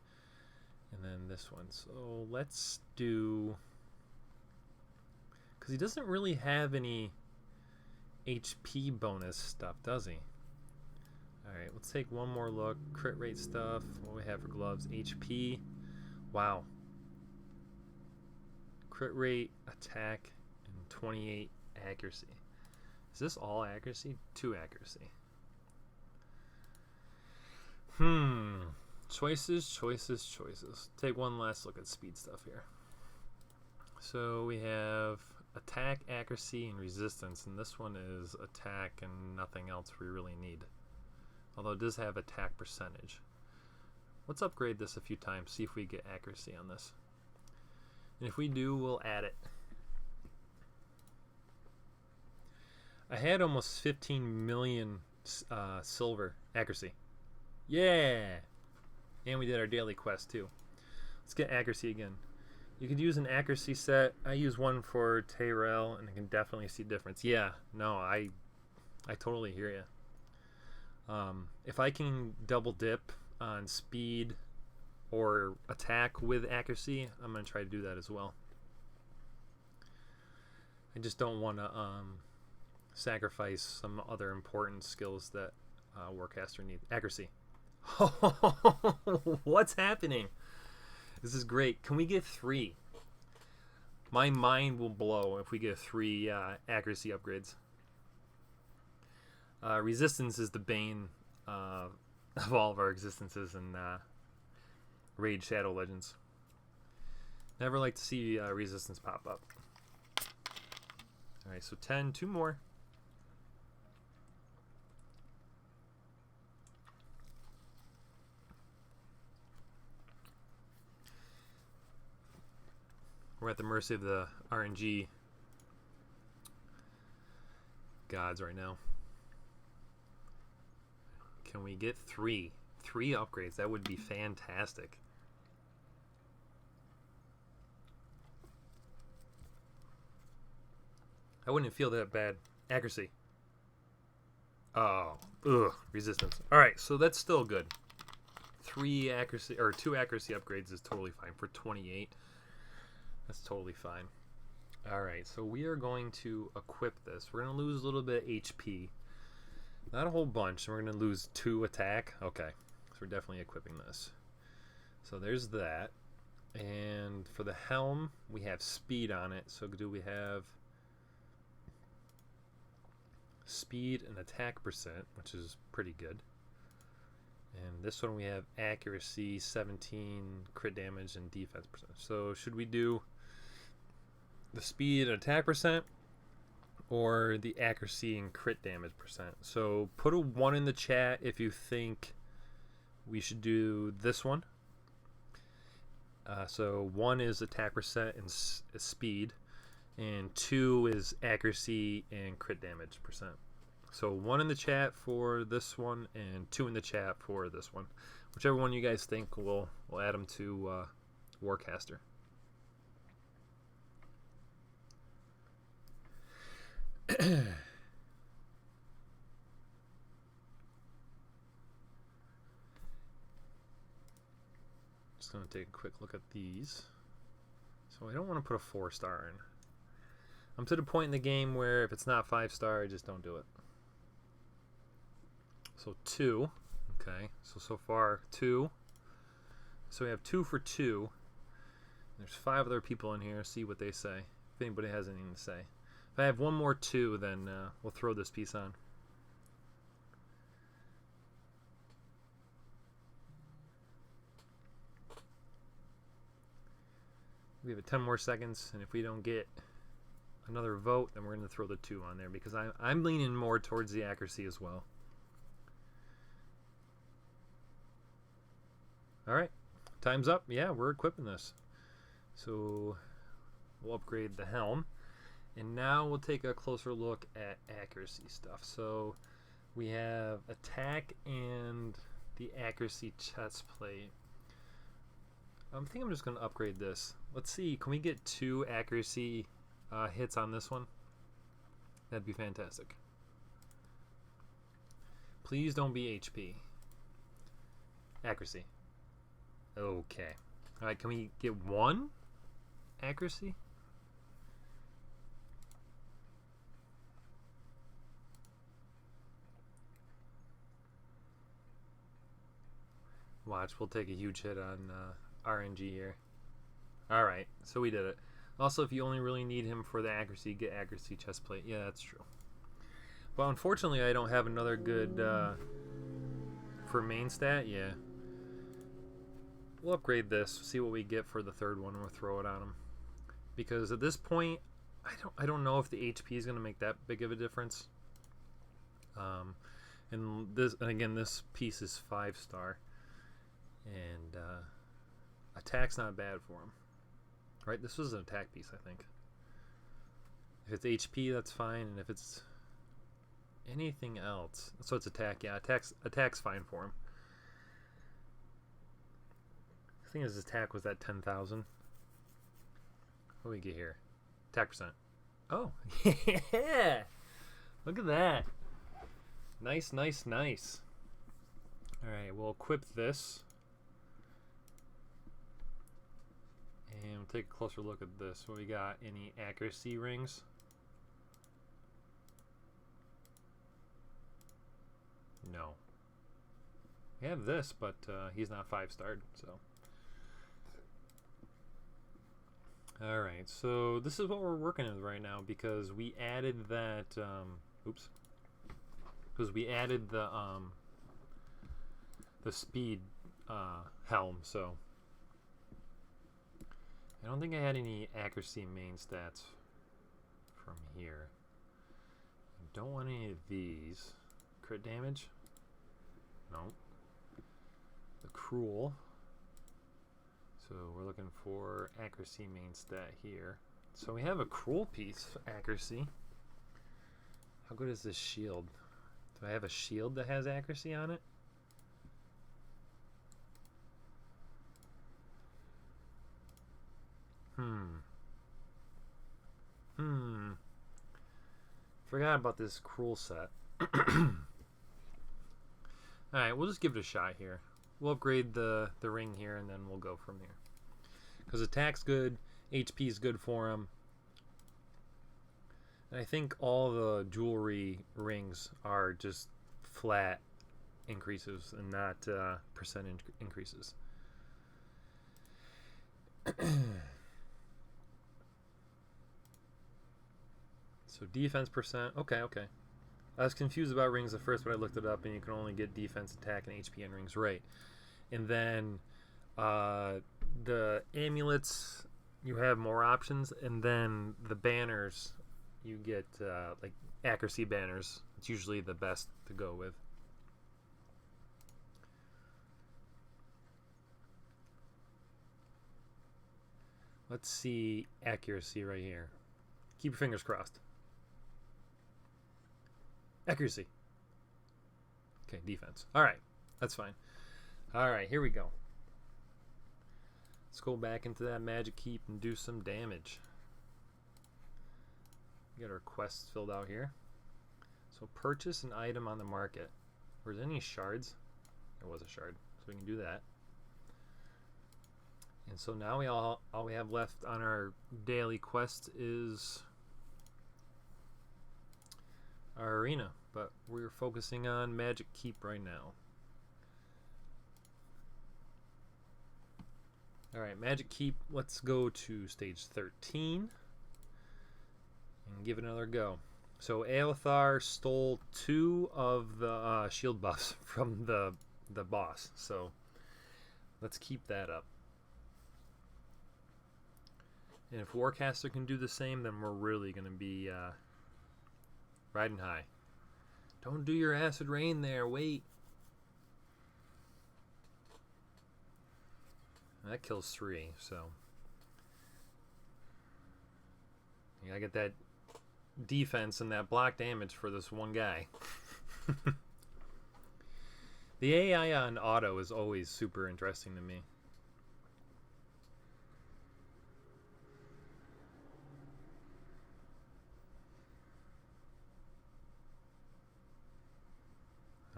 And then this one. So let's do... because he doesn't really have any HP bonus stuff, does he? Alright, let's take one more look. Crit rate stuff. What do we have for gloves? HP. Wow. Crit rate, attack, and 28 accuracy. Is this all accuracy? 2 accuracy. Choices. Take one last look at speed stuff here. So we have attack, accuracy, and resistance, and this one is attack and nothing else we really need. Although it does have attack percentage. Let's upgrade this a few times, see if we get accuracy on this. And if we do, we'll add it. I had almost 15 million silver accuracy. Yeah! And we did our daily quest too. Let's get accuracy again. You could use an accuracy set. I use one for Tyrell, and I can definitely see difference. Yeah, no, I totally hear you. If I can double dip on speed or attack with accuracy, I'm going to try to do that as well. I just don't want to sacrifice some other important skills that Warcaster needs. Accuracy. What's happening? This is great. Can we get 3? My mind will blow if we get 3 accuracy upgrades. Resistance is the bane of all of our existences in Raid Shadow Legends. Never like to see resistance pop up. Alright, so 10, 2 more. We're at the mercy of the RNG gods right now. Can we get 3? 3 upgrades. That would be fantastic. I wouldn't feel that bad. Accuracy. Oh, ugh, resistance. All right, so that's still good. 3 accuracy or 2 accuracy upgrades is totally fine for 28. That's totally fine. All right, so we are going to equip this. We're going to lose a little bit of HP. Not a whole bunch. We're going to lose 2 attack. Okay, so we're definitely equipping this. So there's that. And for the helm, we have speed on it. So do we have speed and attack percent, which is pretty good. And this one we have accuracy, 17, crit damage, and defense percent. So should we do the speed and attack percent or the accuracy and crit damage percent? So put a 1 in the chat if you think we should do this one. So 1 is attack percent and speed, and 2 is accuracy and crit damage percent. So 1 in the chat for this one and 2 in the chat for this one. Whichever one you guys think, we'll add them to Warcaster. Just going to take a quick look at these. So I don't want to put a 4-star in. I'm to the point in the game where if it's not 5-star, I just don't do it. So 2. Okay, so far 2. So we have 2 for 2. There's 5 other people in here. See what they say. If anybody has anything to say. If I have one more 2, then we'll throw this piece on. We have 10 more seconds, and if we don't get another vote, then we're going to throw the 2 on there because I'm leaning more towards the accuracy as well. Alright, time's up. Yeah, we're equipping this. So we'll upgrade the helm. And now we'll take a closer look at accuracy stuff. So we have attack and the accuracy chest plate. I think I'm just going to upgrade this. Let's see, can we get 2 accuracy hits on this one? That'd be fantastic. Please don't be HP. Accuracy. Okay. Alright, can we get 1 accuracy? Watch, we'll take a huge hit on RNG here. Alright, so we did it. Also, if you only really need him for the accuracy, get accuracy chest plate. Yeah, that's true. Well, unfortunately, I don't have another good for main stat. Yeah. We'll upgrade this, see what we get for the third one, and we'll throw it on him. Because at this point, I don't know if the HP is going to make that big of a difference. And again, this piece is 5-star. And attack's not bad for him. Right, this was an attack piece, I think. If it's HP, that's fine, and if it's anything else, so it's attack. Yeah, attack's fine for him. I think his attack was at 10,000. What do we get here? Attack percent. Oh, yeah! Look at that. Nice, nice, nice. All right, we'll equip this. And we'll take a closer look at this. What we got? Any accuracy rings? No. We have this, but he's not 5-starred, so. Alright, so this is what we're working with right now because we added that, oops. Because we added the speed helm, so. I don't think I had any accuracy main stats from here. I don't want any of these. Crit damage? No. The cruel. So we're looking for accuracy main stat here. So we have a cruel piece for accuracy. How good is this shield? Do I have a shield that has accuracy on it? Forgot about this cruel set. Alright, we'll just give it a shot here. We'll upgrade the ring here and then we'll go from there. Because attack's good, HP is good for him. And I think all the jewelry rings are just flat increases and not percent increases. So defense percent. Okay. I was confused about rings at first, but I looked it up, and you can only get defense, attack, and HP in rings, right? And then the amulets, you have more options, and then the banners, you get like accuracy banners. It's usually the best to go with. Let's see accuracy right here. Keep your fingers crossed. Accuracy. Okay, defense. Alright, that's fine. Alright, here we go. Let's go back into that magic keep and do some damage. Get our quests filled out here. So purchase an item on the market. Were there any shards? There was a shard, so we can do that. And so now all we have left on our daily quest is our arena, but we're focusing on Magic Keep right now. Alright, Magic Keep, let's go to stage 13 and give it another go. So Aelthar stole 2 of the shield buffs from the boss, so let's keep that up. And if Warcaster can do the same, then we're really going to be riding high. Don't do your acid rain there. Wait. That kills 3, so. You gotta get that defense and that block damage for this one guy. The AI on auto is always super interesting to me.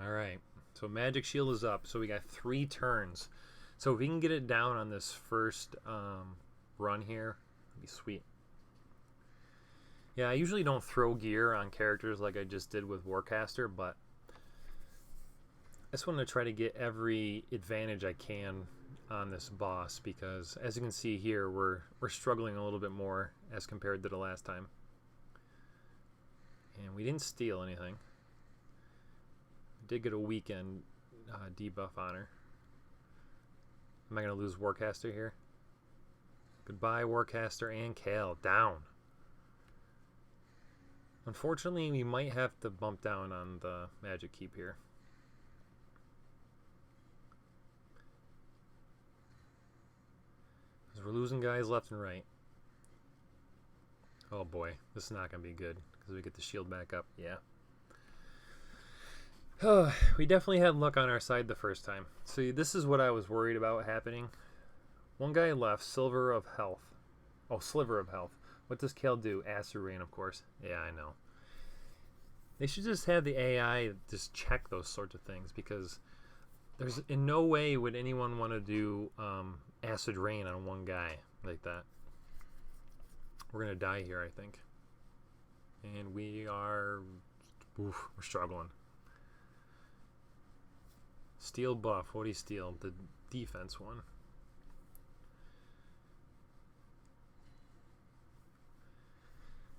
Alright, so Magic Shield is up, so we got 3 turns. So if we can get it down on this first run here, it'd be sweet. Yeah, I usually don't throw gear on characters like I just did with Warcaster, but I just want to try to get every advantage I can on this boss, because as you can see here, we're struggling a little bit more as compared to the last time. And we didn't steal anything. Did get a weekend debuff on her. Am I going to lose Warcaster here? Goodbye, Warcaster and Kale. Down. Unfortunately, we might have to bump down on the Magic Keep here. Because we're losing guys left and right. Oh boy, this is not going to be good because we get the shield back up. Yeah. We definitely had luck on our side the first time. See, this is what I was worried about happening. One guy left, Silver of Health. Oh, Sliver of Health. What does Kale do? Acid Rain, of course. Yeah, I know. They should just have the AI just check those sorts of things, because there's in no way would anyone want to do Acid Rain on one guy like that. We're going to die here, I think. And we are... Oof, we're struggling. Steel buff. What do you steal? The defense one.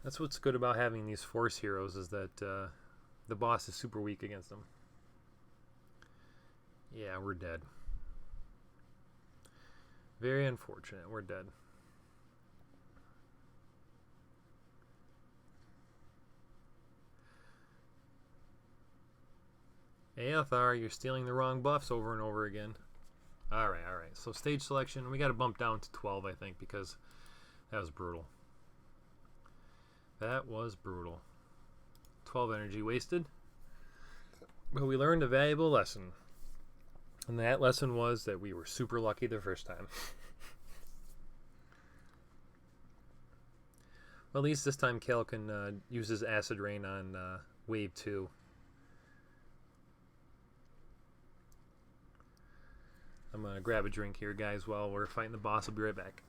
That's what's good about having these force heroes, is that the boss is super weak against them. Yeah, we're dead. Very unfortunate. We're dead. Aothar, you're stealing the wrong buffs over and over again. Alright. So stage selection, we got to bump down to 12, I think, because that was brutal. That was brutal. 12 energy wasted. But we learned a valuable lesson. And that lesson was that we were super lucky the first time. Well, at least this time Kale can use his Acid Rain on Wave 2. I'm going to grab a drink here, guys, while we're fighting the boss. I'll be right back.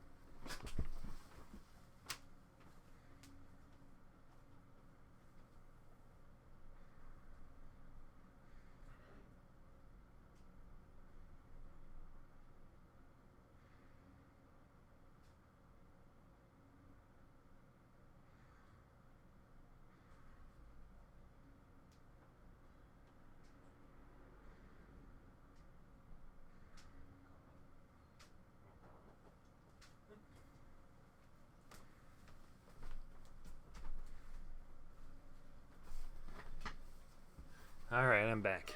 Alright, I'm back.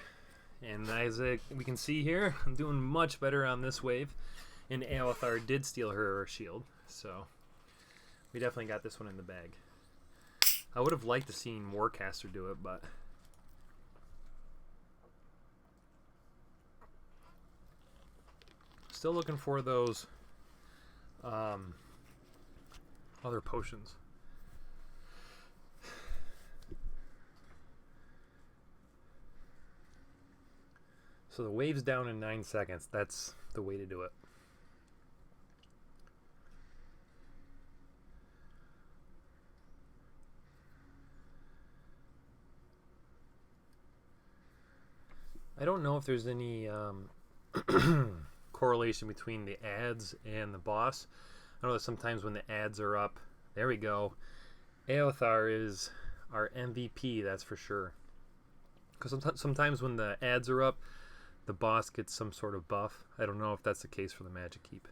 And as we can see here, I'm doing much better on this wave. And Aothar did steal her shield, so we definitely got this one in the bag. I would have liked to seen Warcaster do it, but still looking for those other potions. So the wave's down in 9 seconds. That's the way to do it. I don't know if there's any correlation between the ads and the boss. I know that sometimes when the ads are up, there we go. Aothar is our MVP, that's for sure. Because sometimes when the ads are up, the boss gets some sort of buff. I don't know if that's the case for the Magic Keep.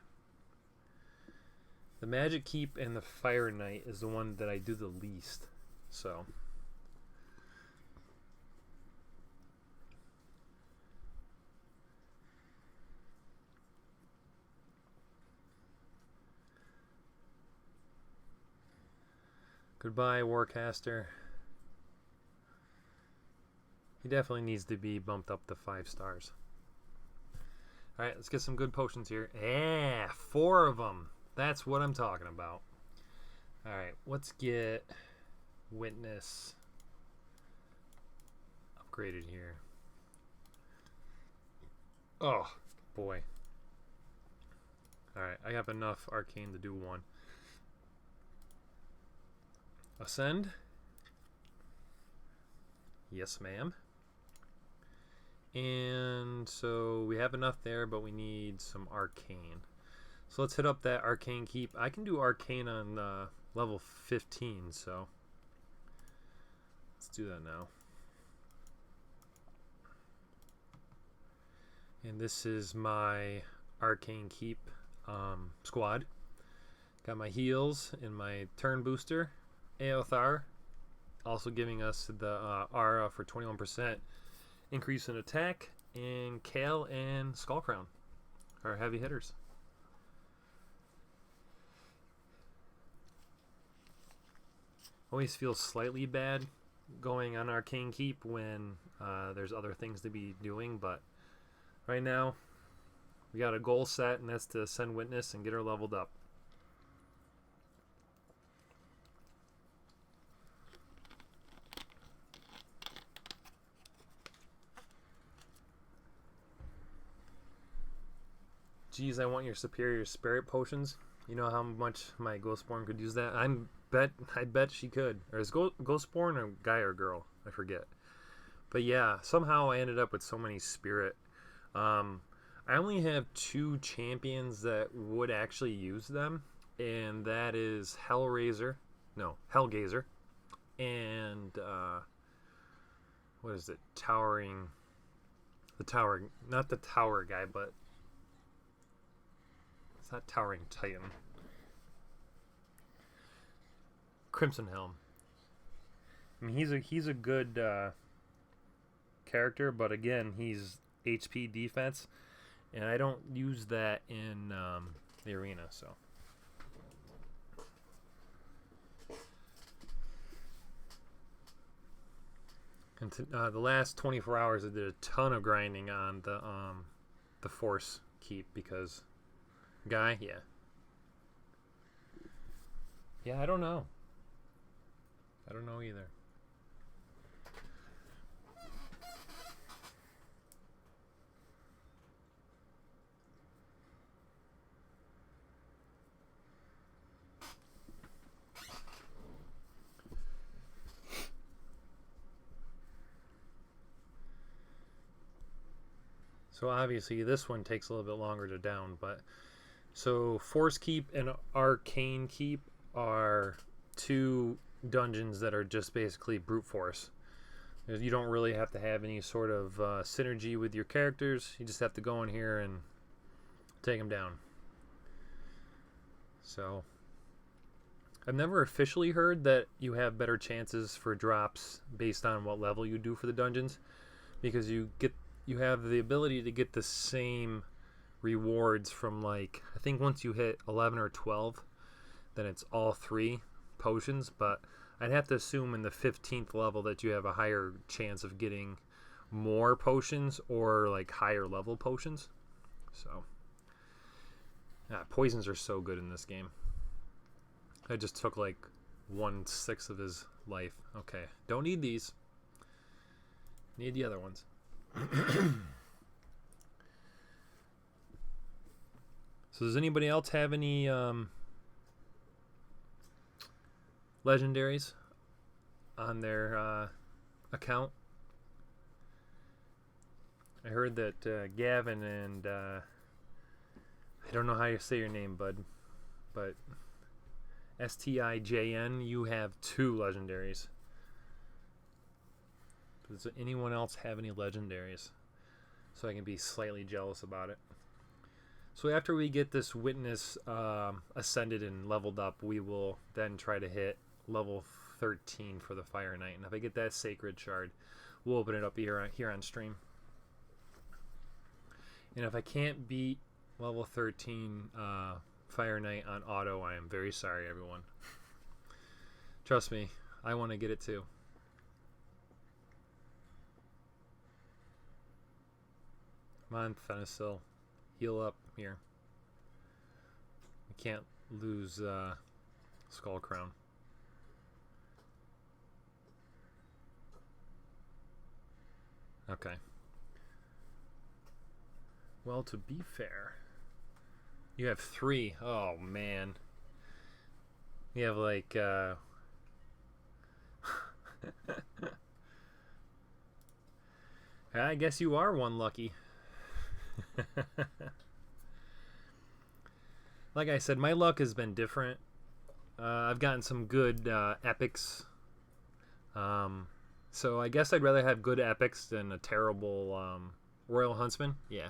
The Magic Keep and the Fire Knight is the one that I do the least. So goodbye, Warcaster. He definitely needs to be bumped up to 5 stars. Alright, let's get some good potions here. Yeah, 4 of them. That's what I'm talking about. Alright, let's get Witness upgraded here. Oh, boy. Alright, I have enough Arcane to do 1. Ascend. Yes, ma'am. And so we have enough there, but we need some Arcane. So let's hit up that Arcane Keep. I can do Arcane on level 15, so let's do that now. And this is my Arcane Keep squad. Got my heals and my turn booster. Aothar, also giving us the Aura for 21% increase in attack, and Kale and Skullcrown are heavy hitters. Always feels slightly bad going on Arcane Keep when there's other things to be doing, but right now we got a goal set, and that's to send Witness and get her leveled up. Geez, I want your superior spirit potions. You know how much my Ghostborn could use that? I bet she could. Or is Ghostborn a guy or girl? I forget. But yeah, somehow I ended up with so many spirit. I only have 2 champions that would actually use them, and that is Hellgazer, and what is it? Not the tower guy, but it's not Towering Titan. Crimson Helm. I mean, he's a good character, but again, he's HP defense, and I don't use that in the arena, so. And the last 24 hours, I did a ton of grinding on the Force Keep because guy, yeah, I don't know either. So obviously this one takes a little bit longer to down, but so Force Keep and Arcane Keep are 2 dungeons that are just basically brute force. You don't really have to have any sort of synergy with your characters. You just have to go in here and take them down. So I've never officially heard that you have better chances for drops based on what level you do for the dungeons, because you have the ability to get the same rewards from, like, I think once you hit 11 or 12, then it's all 3 potions, but I'd have to assume in the 15th level that you have a higher chance of getting more potions or like higher level potions. So poisons are so good in this game. I just took like 1/6 of his life. Okay, don't need these, need the other ones. So does anybody else have any legendaries on their account? I heard that Gavin and I don't know how you say your name, bud, but STIJN, you have 2 legendaries. Does anyone else have any legendaries? So I can be slightly jealous about it. So after we get this Witness ascended and leveled up, we will then try to hit level 13 for the Fire Knight. And if I get that Sacred Shard, we'll open it up here on stream. And if I can't beat level 13 Fire Knight on auto, I am very sorry, everyone. Trust me, I want to get it too. Come on, Fenicil. Heal up here. We can't lose Skull Crown. Okay. Well, to be fair, you have 3. Oh, man. You have like I guess you are one lucky. Like I said, my luck has been different. I've gotten some good epics. So I guess I'd rather have good epics than a terrible Royal Huntsman. Yeah.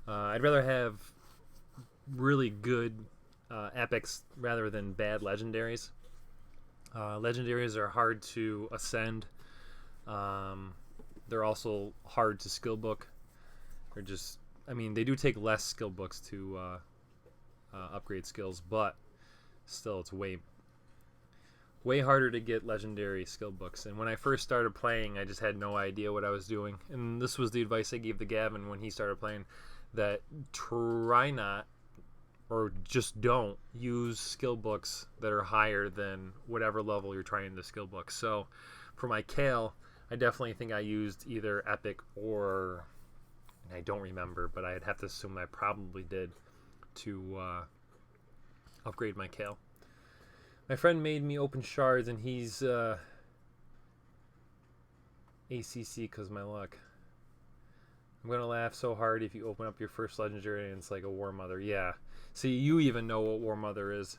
I'd rather have really good epics rather than bad legendaries. Legendaries are hard to ascend. They're also hard to skill book. They're just, I mean, they do take less skill books to upgrade skills, but still, it's way harder to get legendary skill books. And when I first started playing, I just had no idea what I was doing. And this was the advice I gave to Gavin when he started playing, that try not, or just don't use skill books that are higher than whatever level you're trying to skill book. So for my Kale, I definitely think I used either epic or, I don't remember, but I'd have to assume I probably did, to upgrade my Kale. My friend made me open shards, and he's ACC because my luck. I'm gonna laugh so hard if you open up your first legendary and it's like a War Mother. Yeah. See, you even know what War Mother is.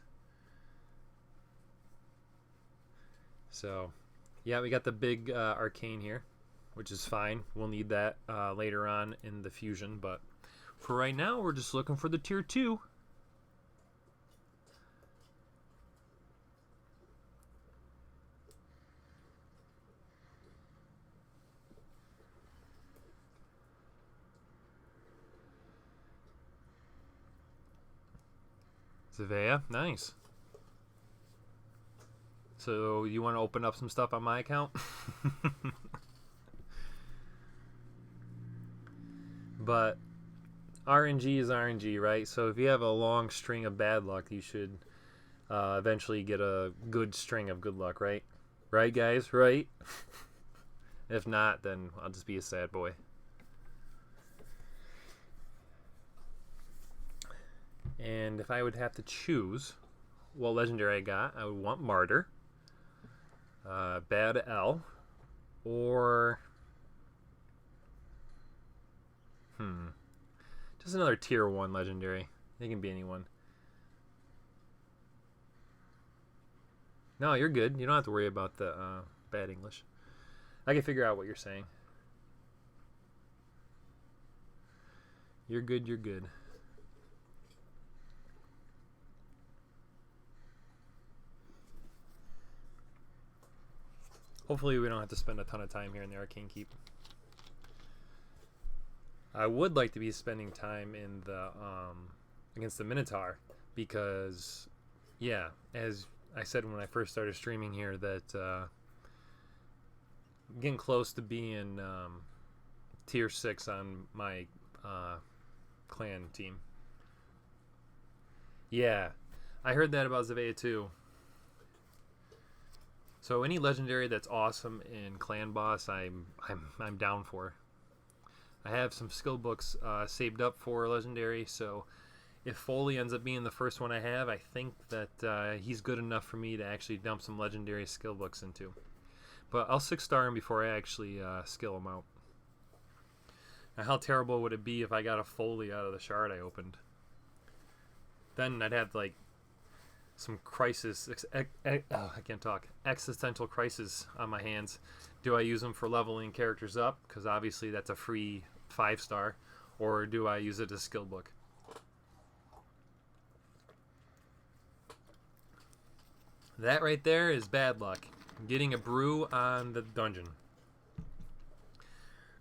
So, yeah, we got the big arcane here, which is fine. We'll need that later on in the fusion, but for right now, we're just looking for the tier 2. Zavea, nice. So you want to open up some stuff on my account? But RNG is RNG, right? So if you have a long string of bad luck, you should eventually get a good string of good luck, right? Right, guys? Right? If not, then I'll just be a sad boy. And if I would have to choose what legendary I got, I would want Martyr, Bad L, or just another tier 1 legendary. It can be anyone. No, you're good. You don't have to worry about the bad English. I can figure out what you're saying. You're good, you're good. Hopefully we don't have to spend a ton of time here in the Arcane Keep. I would like to be spending time in the against the Minotaur, because yeah, as I said when I first started streaming here, that getting close to being tier 6 on my clan team. Yeah, I heard that about Zavea too. So any legendary that's awesome in Clan Boss, I'm down for. I have some skill books saved up for legendary, so if Foley ends up being the first one I have, I think that he's good enough for me to actually dump some legendary skill books into. But I'll 6-star him before I actually skill him out. Now, how terrible would it be if I got a Foley out of the shard I opened? Then I'd have like some crisis, I can't talk, existential crisis on my hands. Do I use them for leveling characters up, because obviously that's a free 5-star, or do I use it as skill book? That right there is bad luck. Getting a brew on the dungeon.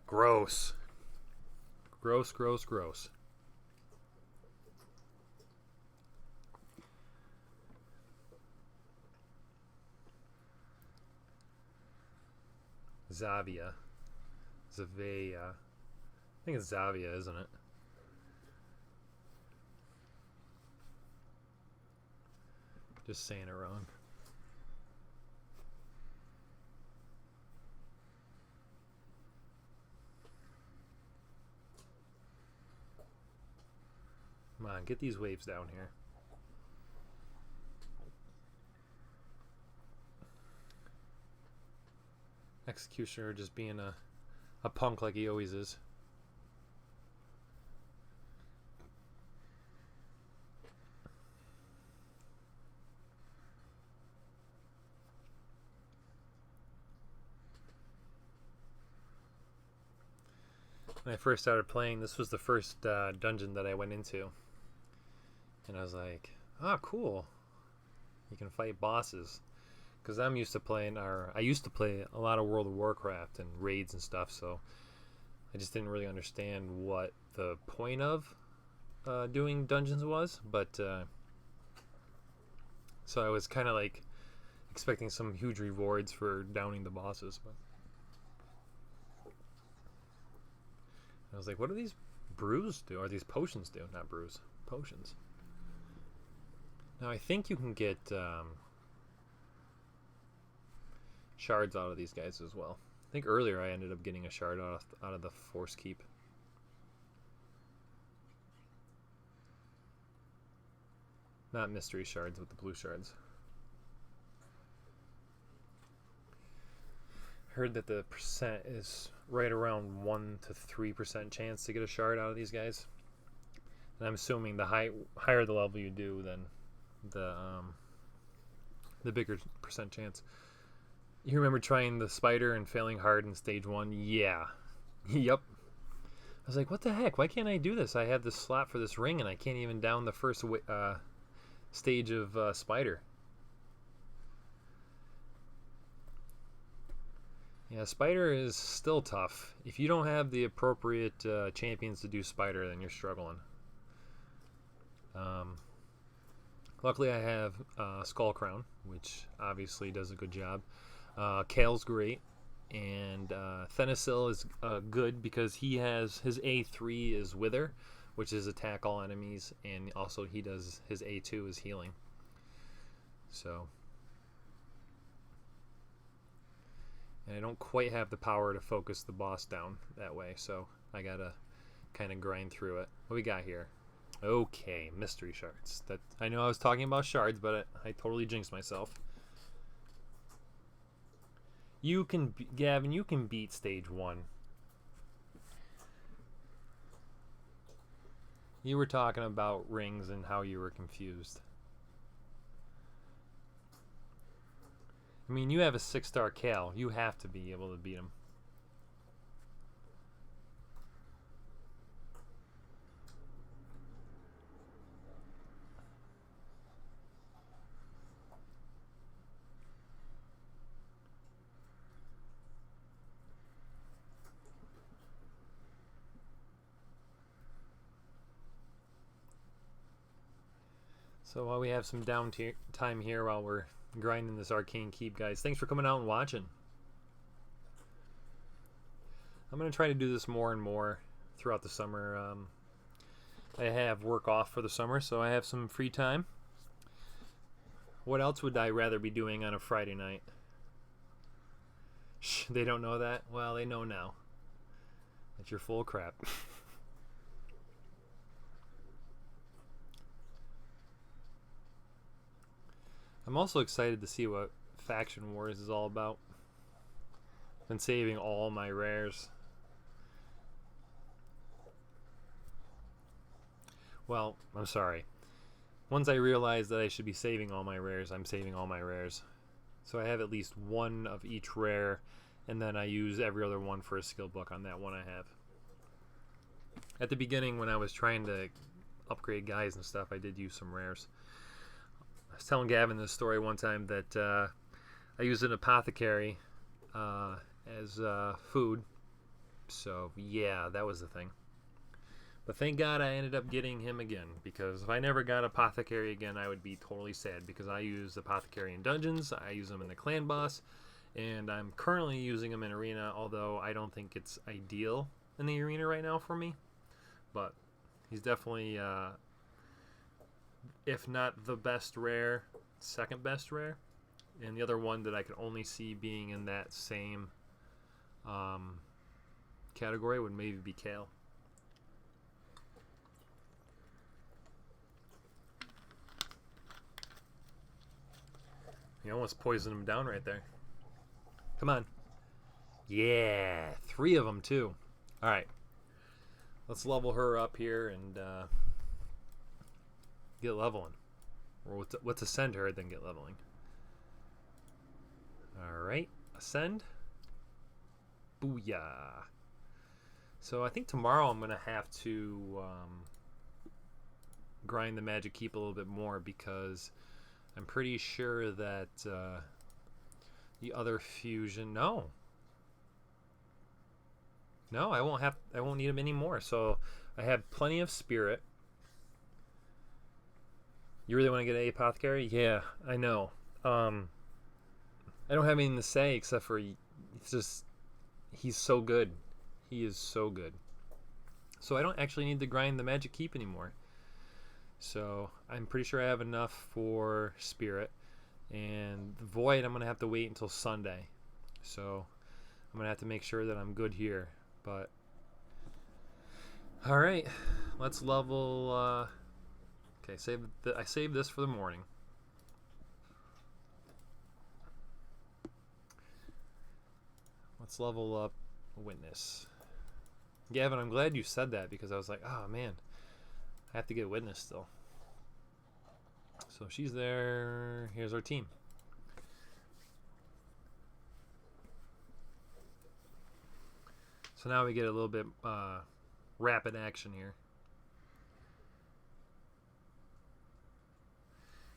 Gross. Gross, gross, gross. Zavea. think it's Zavia, isn't it? Just saying it wrong. Come on, get these waves down here. Executioner just being a punk like he always is. When I first started playing, this was the first dungeon that I went into. And I was like, oh, cool. You can fight bosses. Because I'm used to playing, I used to play a lot of World of Warcraft and raids and stuff, so I just didn't really understand what the point of doing dungeons was. But, so I was kind of like expecting some huge rewards for downing the bosses. But I was like, what do these brews do? Or these potions do? Not brews. Potions. Now, I think you can get shards out of these guys as well. I think earlier I ended up getting a shard out of the Force Keep. Not mystery shards, but the blue shards. Heard that the percent is right around 1 to 3% chance to get a shard out of these guys. And I'm assuming the higher the level you do, then the bigger percent chance. You remember trying the spider and failing hard in stage 1? Yeah. Yep. I was like, what the heck? Why can't I do this? I have this slot for this ring and I can't even down the first stage of spider. Yeah, spider is still tough. If you don't have the appropriate champions to do spider, then you're struggling. Luckily I have Skull Crown, which obviously does a good job. Kale's great, and Thenisil is good because he has his A3 is Wither, which is attack all enemies, and also he does his A2 is healing. So, and I don't quite have the power to focus the boss down that way, so I gotta kind of grind through it. What we got here? Okay, mystery shards. That I know I was talking about shards, but I totally jinxed myself. You can, Gavin, you can beat stage 1. You were talking about rings and how you were confused. I mean, you have a 6-star Kale. You have to be able to beat him. So while we have some time here while we're grinding this Arcane Keep, guys, thanks for coming out and watching. I'm going to try to do this more and more throughout the summer. I have work off for the summer, so I have some free time. What else would I rather be doing on a Friday night? Shh, they don't know that? Well, they know now. That you're full of crap. I'm also excited to see what Faction Wars is all about. Been saving all my rares. Well, I'm sorry. Once I realized that I should be saving all my rares, I'm saving all my rares. So I have at least one of each rare, and then I use every other one for a skill book on that one I have. At the beginning, when I was trying to upgrade guys and stuff, I did use some rares. I was telling Gavin this story one time that I used an apothecary as food. So, yeah, that was the thing. But thank God I ended up getting him again, because if I never got apothecary again, I would be totally sad, because I use apothecary in dungeons, I use them in the clan boss, and I'm currently using them in arena, although I don't think it's ideal in the arena right now for me, but he's definitely, if not the best rare, second best rare. And the other one that I could only see being in that same category would maybe be Kale. You almost poisoned him down right there. Come on. Yeah, 3 of them too. All right, let's level her up here and get leveling. Or let's ascend her, then get leveling. All right, ascend. Booyah. So I think tomorrow I'm gonna have to grind the magic keep a little bit more, because I'm pretty sure that the other fusion. No, I won't need them anymore. So I have plenty of spirit. You really want to get an apothecary? Yeah, I know. I don't have anything to say except for he's so good. He is so good. So I don't actually need to grind the magic keep anymore. So I'm pretty sure I have enough for spirit. And the void, I'm going to have to wait until Sunday. So I'm going to have to make sure that I'm good here. But all right, let's level. Okay, I saved this for the morning. Let's level up Witness. Gavin, I'm glad you said that, because I was like, oh man, I have to get Witness still. So she's there. Here's our team. So now we get a little bit rapid action here.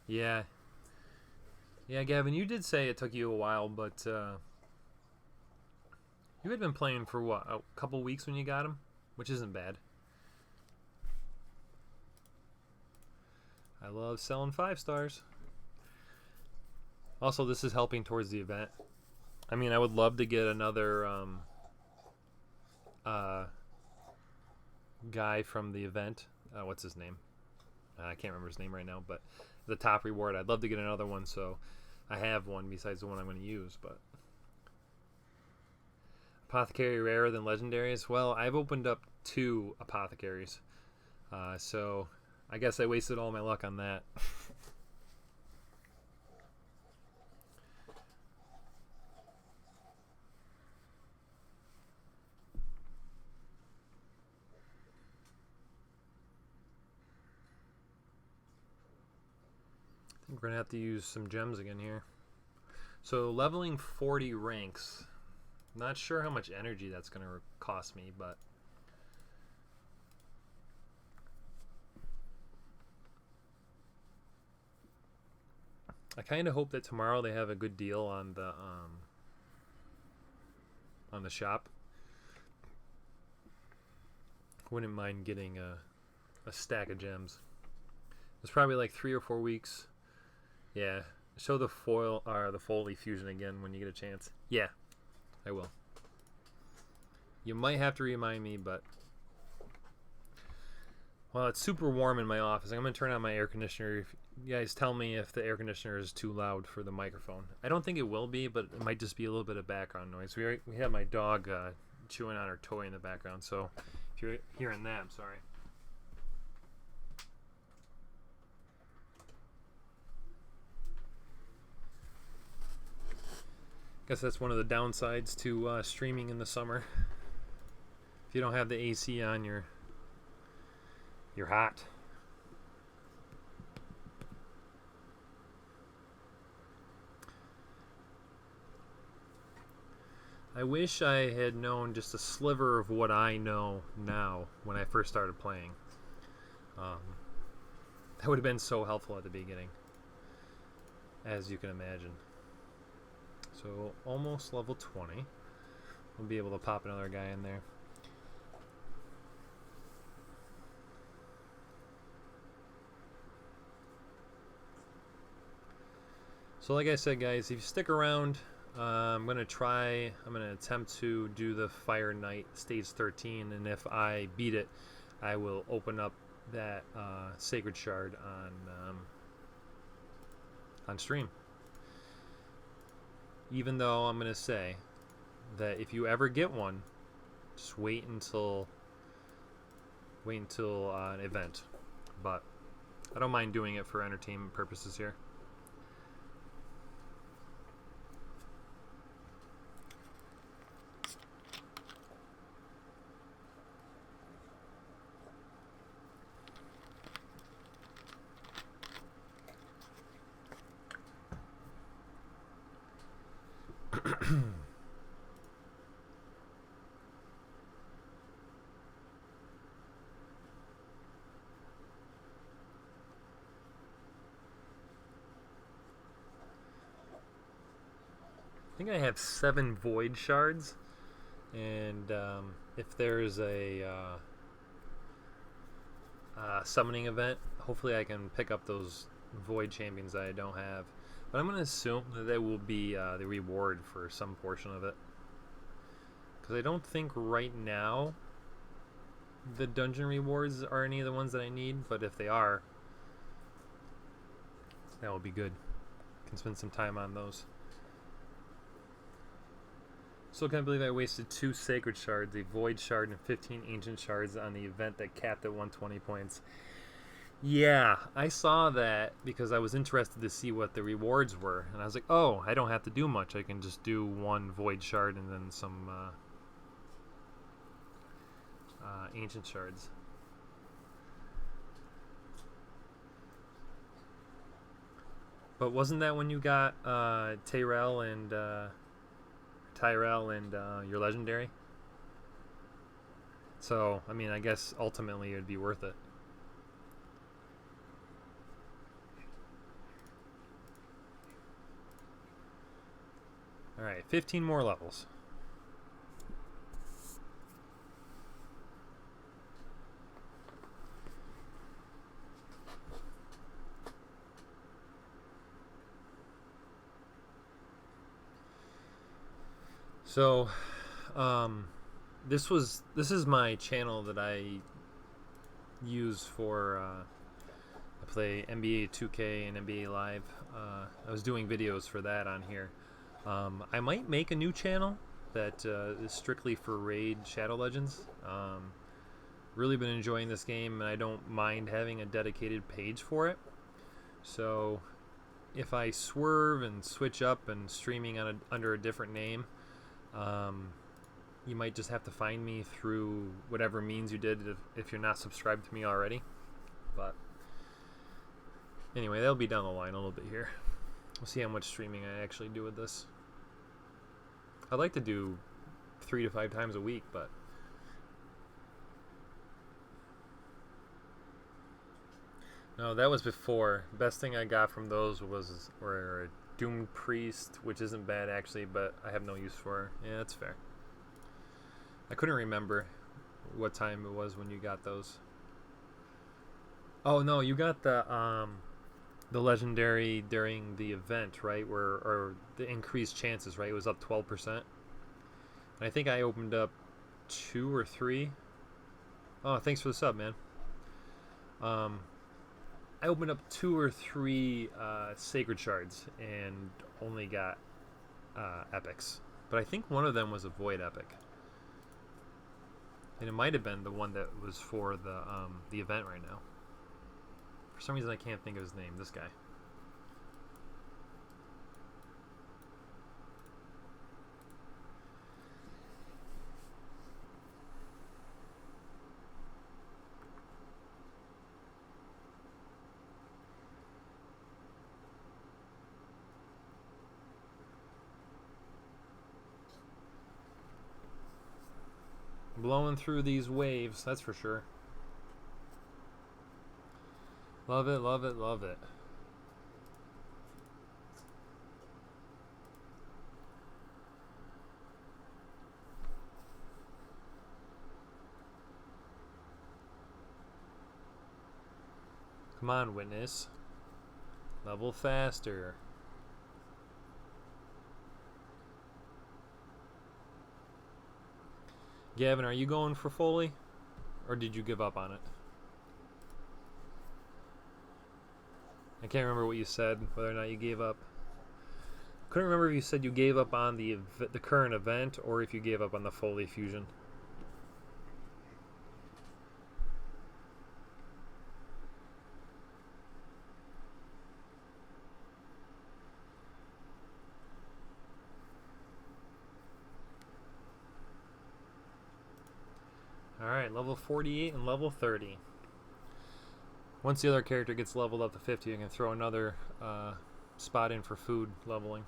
Yeah, Gavin, you did say it took you a while, but you had been playing for what, a couple weeks when you got him, which isn't bad. I love selling 5 stars. Also, this is helping towards the event. I mean, I would love to get another guy from the event. What's his name? I can't remember his name right now, but the top reward, I'd love to get another one, so I have one besides the one I'm going to use. But apothecary rarer than legendaries? Well, I've opened up 2 apothecaries, so I guess I wasted all my luck on that. I think we're gonna have to use some gems again here. So leveling 40 ranks. Not sure how much energy that's gonna cost me, but I kind of hope that tomorrow they have a good deal on the shop. Wouldn't mind getting a stack of gems. It's probably like 3 or 4 weeks. Yeah, show the foil or the Foley fusion again when you get a chance. Yeah, I will. You might have to remind me, but well, it's super warm in my office. I'm gonna turn on my air conditioner. You guys tell me if the air conditioner is too loud for the microphone. I don't think it will be, but it might just be a little bit of background noise. We have my dog chewing on her toy in the background, so if you're hearing that, I'm sorry. Guess that's one of the downsides to streaming in the summer. If you don't have the AC on, you're hot. I wish I had known just a sliver of what I know now when I first started playing. That would have been so helpful at the beginning, as you can imagine. So almost level 20. We'll be able to pop another guy in there. So like I said, guys, if you stick around, I'm going to attempt to do the Fire Knight stage 13, and if I beat it, I will open up that Sacred Shard on stream. Even though I'm going to say that if you ever get one, just wait until an event. But I don't mind doing it for entertainment purposes here. I think I have 7 void shards, and if there's a summoning event, hopefully I can pick up those void champions that I don't have. But I'm going to assume that they will be the reward for some portion of it, because I don't think right now the dungeon rewards are any of the ones that I need, but if they are, that will be good. Can spend some time on those. Still can't believe I wasted 2 Sacred Shards, a Void Shard, and 15 Ancient Shards on the event that capped at 120 points. Yeah, I saw that because I was interested to see what the rewards were. And I was like, oh, I don't have to do much. I can just do 1 Void Shard and then some Ancient Shards. But wasn't that when you got Tyrell and your legendary? So, I mean, I guess ultimately it would be worth it. Alright, 15 more levels. So, this is my channel that I use for I play NBA 2K and NBA Live. I was doing videos for that on here. I might make a new channel that is strictly for Raid Shadow Legends. Really been enjoying this game, and I don't mind having a dedicated page for it. So if I swerve and switch up and streaming on under a different name, you might just have to find me through whatever means you did if you're not subscribed to me already. But anyway, that'll be down the line a little bit here. We'll see how much streaming I actually do with this. I'd like to do 3 to 5 times a week, but no, that was before. Best thing I got from those were a Doomed Priest, which isn't bad actually, but I have no use for her. Yeah, that's fair. I couldn't remember what time it was when you got those. Oh no, you got the legendary during the event, right? Or the increased chances, right? It was up 12%. And I think I opened up 2 or 3. Oh, thanks for the sub, man. I opened up 2 or 3 Sacred Shards and only got epics. But I think one of them was a Void epic. And it might have been the one that was for the event right now. For some reason I can't think of his name, this guy. Blowing through these waves, that's for sure. Love it, love it, love it. Come on, witness. Level faster. Gavin, are you going for Foley? Or did you give up on it? I can't remember what you said, whether or not you gave up. Couldn't remember if you said you gave up on the current event or if you gave up on the Foley fusion. Alright, level 48 and level 30. Once the other character gets leveled up to 50, you can throw another spot in for food leveling.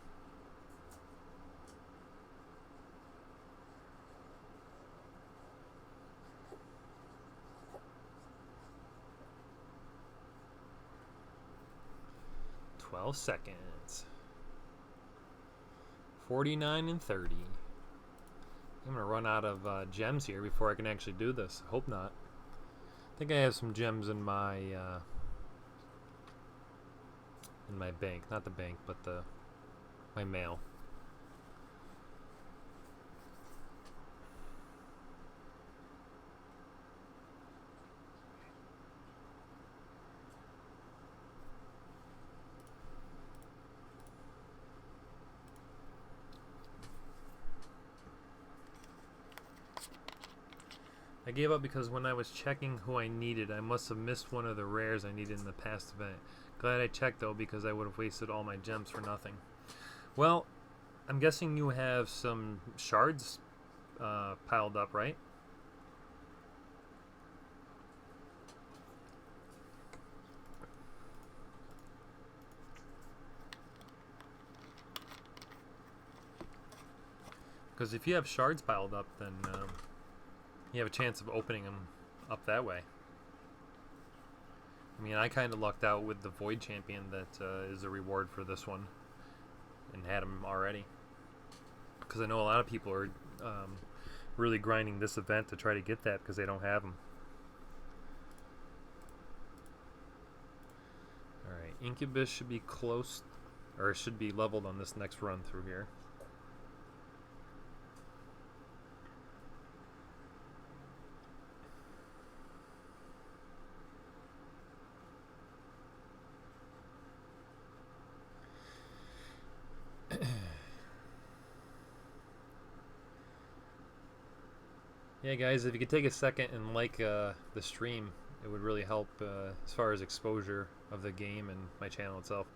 Seconds. 49 and 30. I'm gonna run out of gems here before I can actually do this. Hope not. I think I have some gems in my bank, not the bank, but my mail. I gave up because when I was checking who I needed, I must have missed one of the rares I needed in the past event. Glad I checked though, because I would have wasted all my gems for nothing. Well, I'm guessing you have some shards piled up, right? Because if you have shards piled up, then you have a chance of opening them up that way. I mean, I kind of lucked out with the Void Champion that is a reward for this one, and had them already. Because I know a lot of people are really grinding this event to try to get that because they don't have them. Alright, Incubus should be close, or should be leveled on this next run through here. Yeah, guys, if you could take a second and like the stream, it would really help as far as exposure of the game and my channel itself.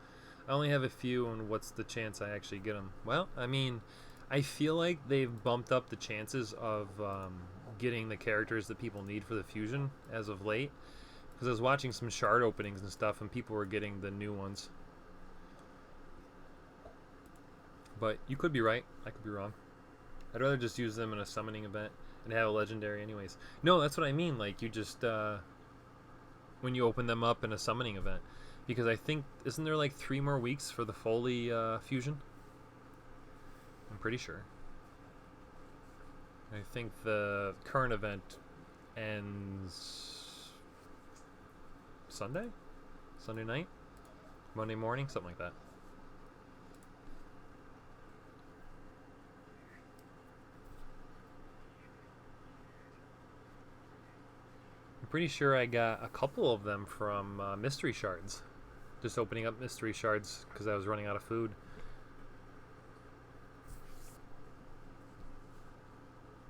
I only have a few, and what's the chance I actually get them? Well, I mean, I feel like they've bumped up the chances of getting the characters that people need for the fusion as of late. Because I was watching some shard openings and stuff, and people were getting the new ones. But you could be right. I could be wrong. I'd rather just use them in a summoning event and have a legendary anyways. No, that's what I mean. Like, you just, when you open them up in a summoning event. Because I think, isn't there like 3 more weeks for the Foley fusion? I'm pretty sure. I think the current event ends Sunday? Sunday night? Monday morning? Something like that. Pretty sure I got a couple of them from mystery shards. Just opening up mystery shards because I was running out of food.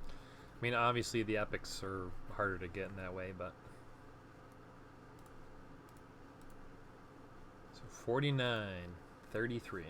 I mean, obviously the epics are harder to get in that way, but... So 49, 33.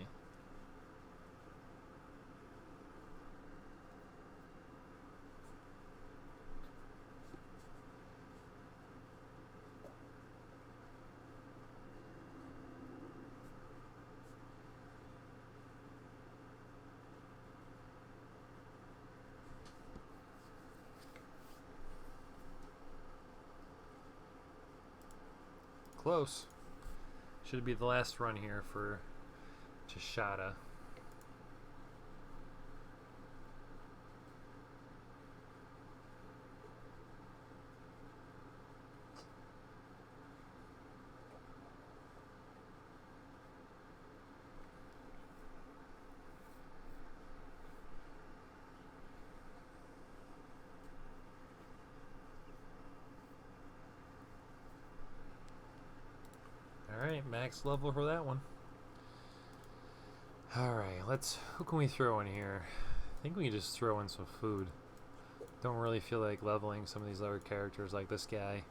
Close. Should be the last run here for Chishada. Alright, max level for that one. Alright, who can we throw in here? I think we can just throw in some food. Don't really feel like leveling some of these other characters like this guy.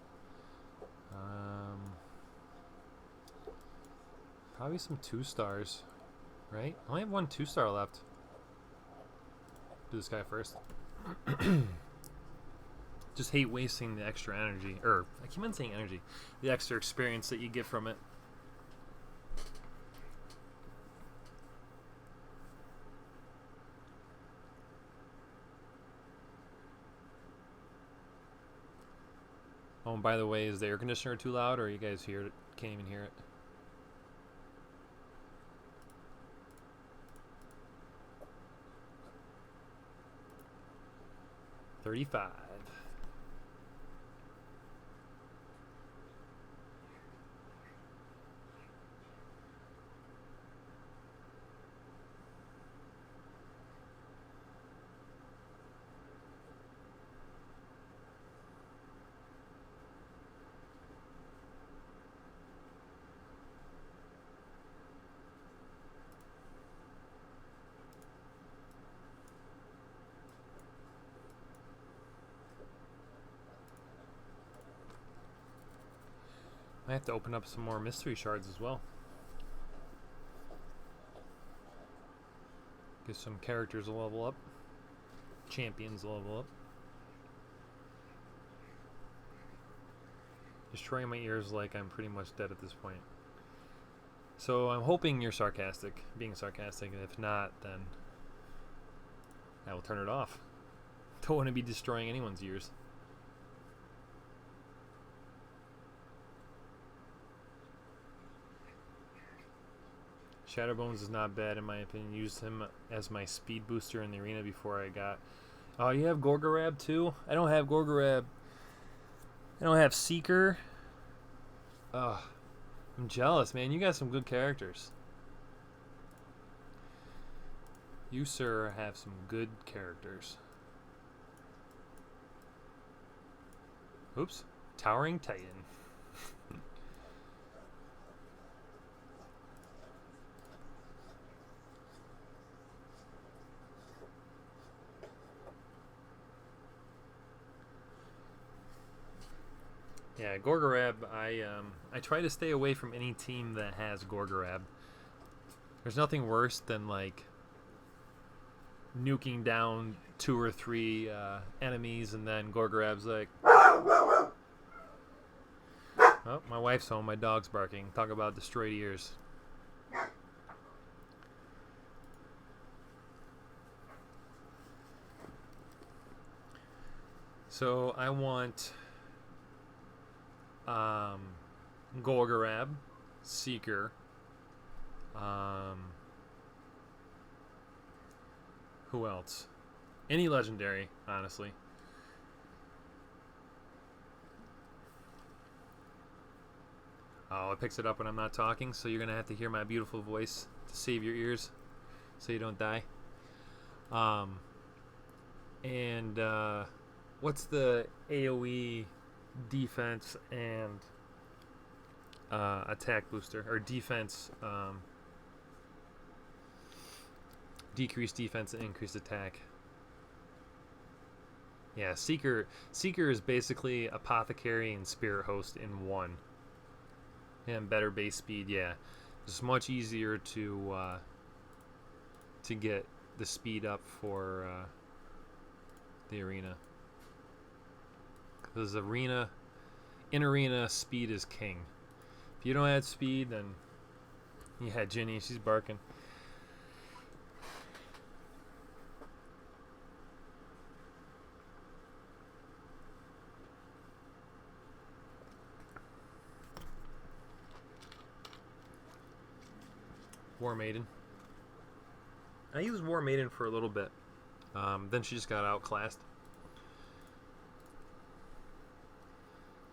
Probably some 2 stars, right? I only have 1 2-star left. Do this guy first. Just hate wasting the extra energy, or I keep on saying energy, the extra experience that you get from it. Oh, and by the way, is the air conditioner too loud, or you guys hear it? Can't even hear it. $35. I have to open up some more mystery shards as well. Get some characters to level up. Champions to level up. Destroying my ears like I'm pretty much dead at this point. So I'm hoping you're sarcastic, being sarcastic, and if not, then I will turn it off. Don't want to be destroying anyone's ears. Shatterbones is not bad in my opinion. Used him as my speed booster in the arena before I got... Oh, you have Gorgorab too? I don't have Gorgorab. I don't have Seeker. Ugh. I'm jealous, man. You got some good characters. You, sir, have some good characters. Oops. Towering Titan. Yeah, Gorgorab, I try to stay away from any team that has Gorgorab. There's nothing worse than, like, nuking down 2 or 3 enemies, and then Gorgorab's like... Oh, my wife's home, my dog's barking. Talk about destroyed ears. So, I want... Gorgorab, Seeker, who else? Any legendary, honestly. Oh, it picks it up when I'm not talking, so you're gonna have to hear my beautiful voice to save your ears, so you don't die. What's the AoE defense and attack booster, or defense, decreased defense and increased attack? Yeah, Seeker is basically Apothecary and Spirit Host in one, and better base speed. Yeah, it's much easier to get the speed up for the arena. Because in arena, speed is king. If you don't have speed, then... Yeah, Ginny, she's barking. War Maiden. I used War Maiden for a little bit. Then she just got outclassed.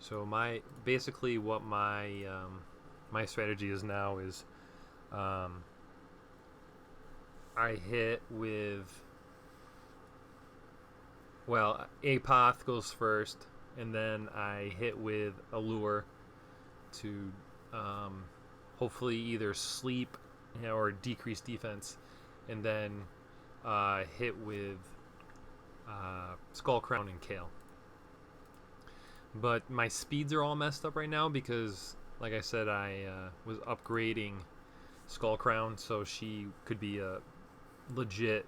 So basically what my strategy is now is I hit with, well, Apoth goes first, and then I hit with Allure to hopefully either sleep, or decrease defense, and then hit with Skull Crown and Kale. But my speeds are all messed up right now because, like I said, I was upgrading Skull Crown so she could be a legit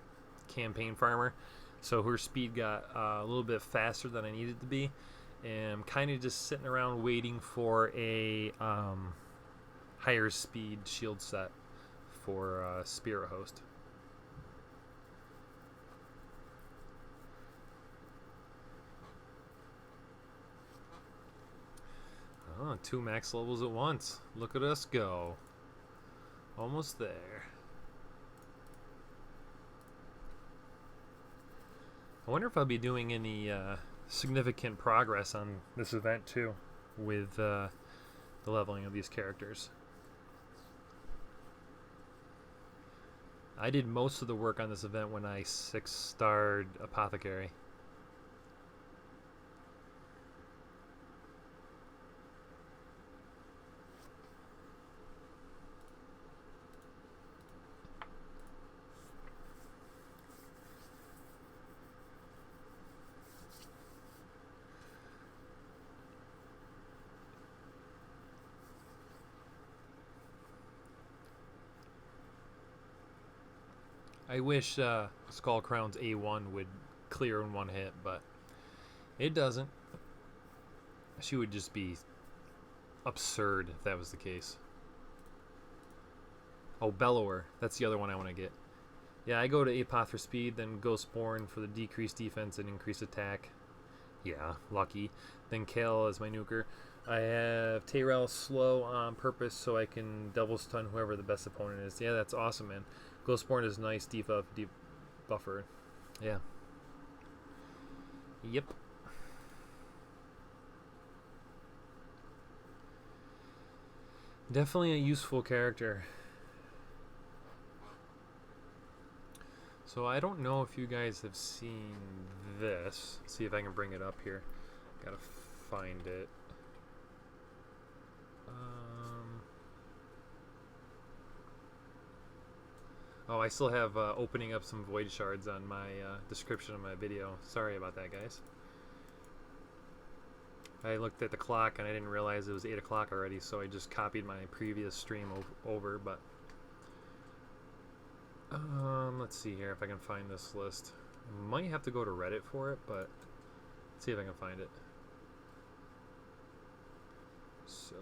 campaign farmer. So her speed got a little bit faster than I needed to be. And I'm kind of just sitting around waiting for a higher speed shield set for Spirit Host. Oh, 2 max levels at once. Look at us go. Almost there. I wonder if I'll be doing any significant progress on this event too, with the leveling of these characters. I did most of the work on this event when I 6-starred Apothecary. I wish Skull Crown's A1 would clear in one hit, but it doesn't. She would just be absurd if that was the case. Oh, Bellower. That's the other one I want to get. Yeah, I go to Apoth for speed, then Ghostborn for the decreased defense and increased attack. Yeah, lucky. Then Kale as my nuker. I have Tayrell slow on purpose so I can double stun whoever the best opponent is. Yeah, that's awesome, man. Ghostborn is nice buffer. Yeah. Yep. Definitely a useful character. So I don't know if you guys have seen this. Let's see if I can bring it up here. Gotta find it. Oh, I still have opening up some void shards on my description of my video. Sorry about that, guys. I looked at the clock and I didn't realize it was 8 o'clock already, so I just copied my previous stream over. But let's see here if I can find this list. I might have to go to Reddit for it, but let's see if I can find it. So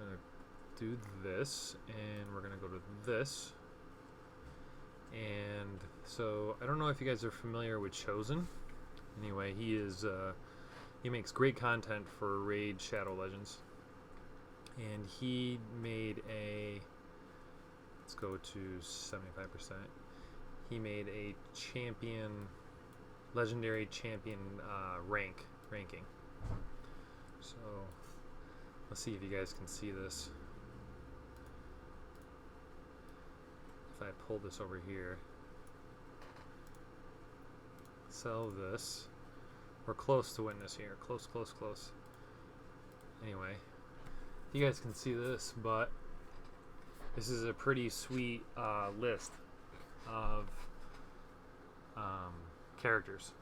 I'm gonna do this, and we're gonna go to this. And so I don't know if you guys are familiar with Chosen. Anyway, he is he makes great content for Raid Shadow Legends, and he made a, let's go to 75%. He made a champion, legendary champion ranking. So let's see if you guys can see this. If I pull this over here, sell this. We're close to witness here. Close. Anyway, you guys can see this, but this is a pretty sweet list of characters.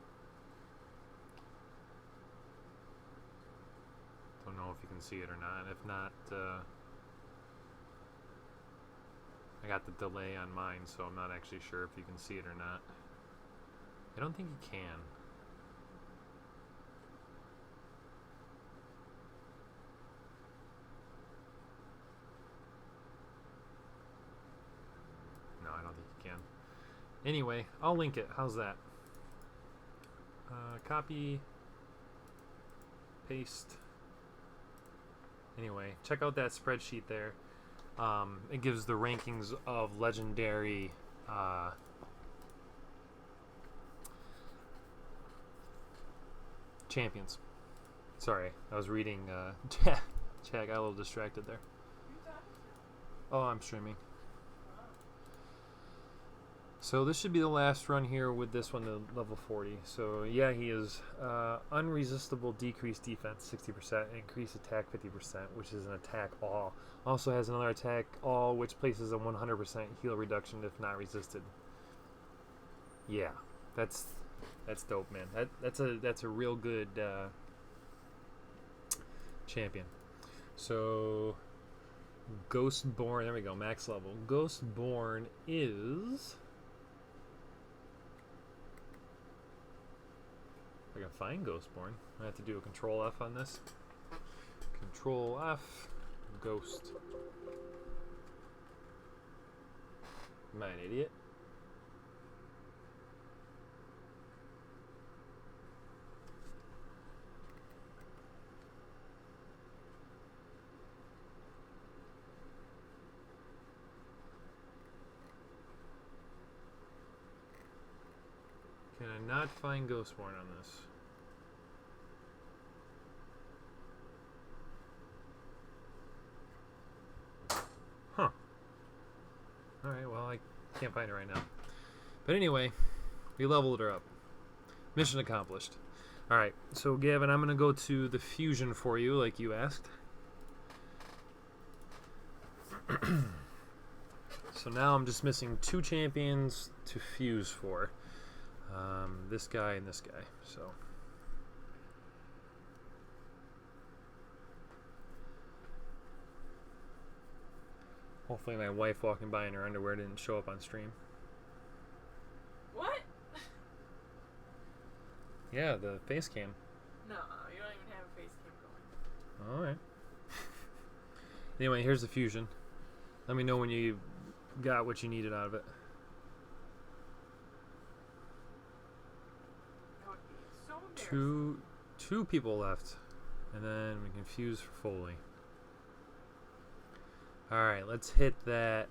Don't know if you can see it or not. If not, I got the delay on mine, so I'm not actually sure if you can see it or not. I don't think you can. No, I don't think you can. Anyway, I'll link it. How's that? Copy. Paste. Anyway, check out that spreadsheet there. It gives the rankings of legendary champions. Sorry, I was reading chat. I got a little distracted there. Oh, I'm streaming. So this should be the last run here with this one to level 40. So yeah, he is unresistible, decreased defense 60%, increased attack 50%, which is an attack all. Also has another attack all, which places a 100% heal reduction if not resisted. Yeah, that's dope, man. That's a real good champion. So Ghostborn, there we go, max level. Ghostborn is, if I can find Ghostborn, I have to do a Control F on this. Control F, Ghost. Am I an idiot? Can I not find Ghostborn on this? Huh. Alright, well, I can't find it right now. But anyway, we leveled her up. Mission accomplished. Alright, so Gavin, I'm going to go to the fusion for you, like you asked. So now I'm just missing 2 champions to fuse for. This guy and this guy. So hopefully my wife walking by in her underwear didn't show up on stream. What? Yeah, the face cam. No, you don't even have a face cam going. Alright. Anyway, here's the fusion. Let me know when you got what you needed out of it. That would be so embarrassing. Two people left. And then we can fuse for Foley. Alright, let's hit that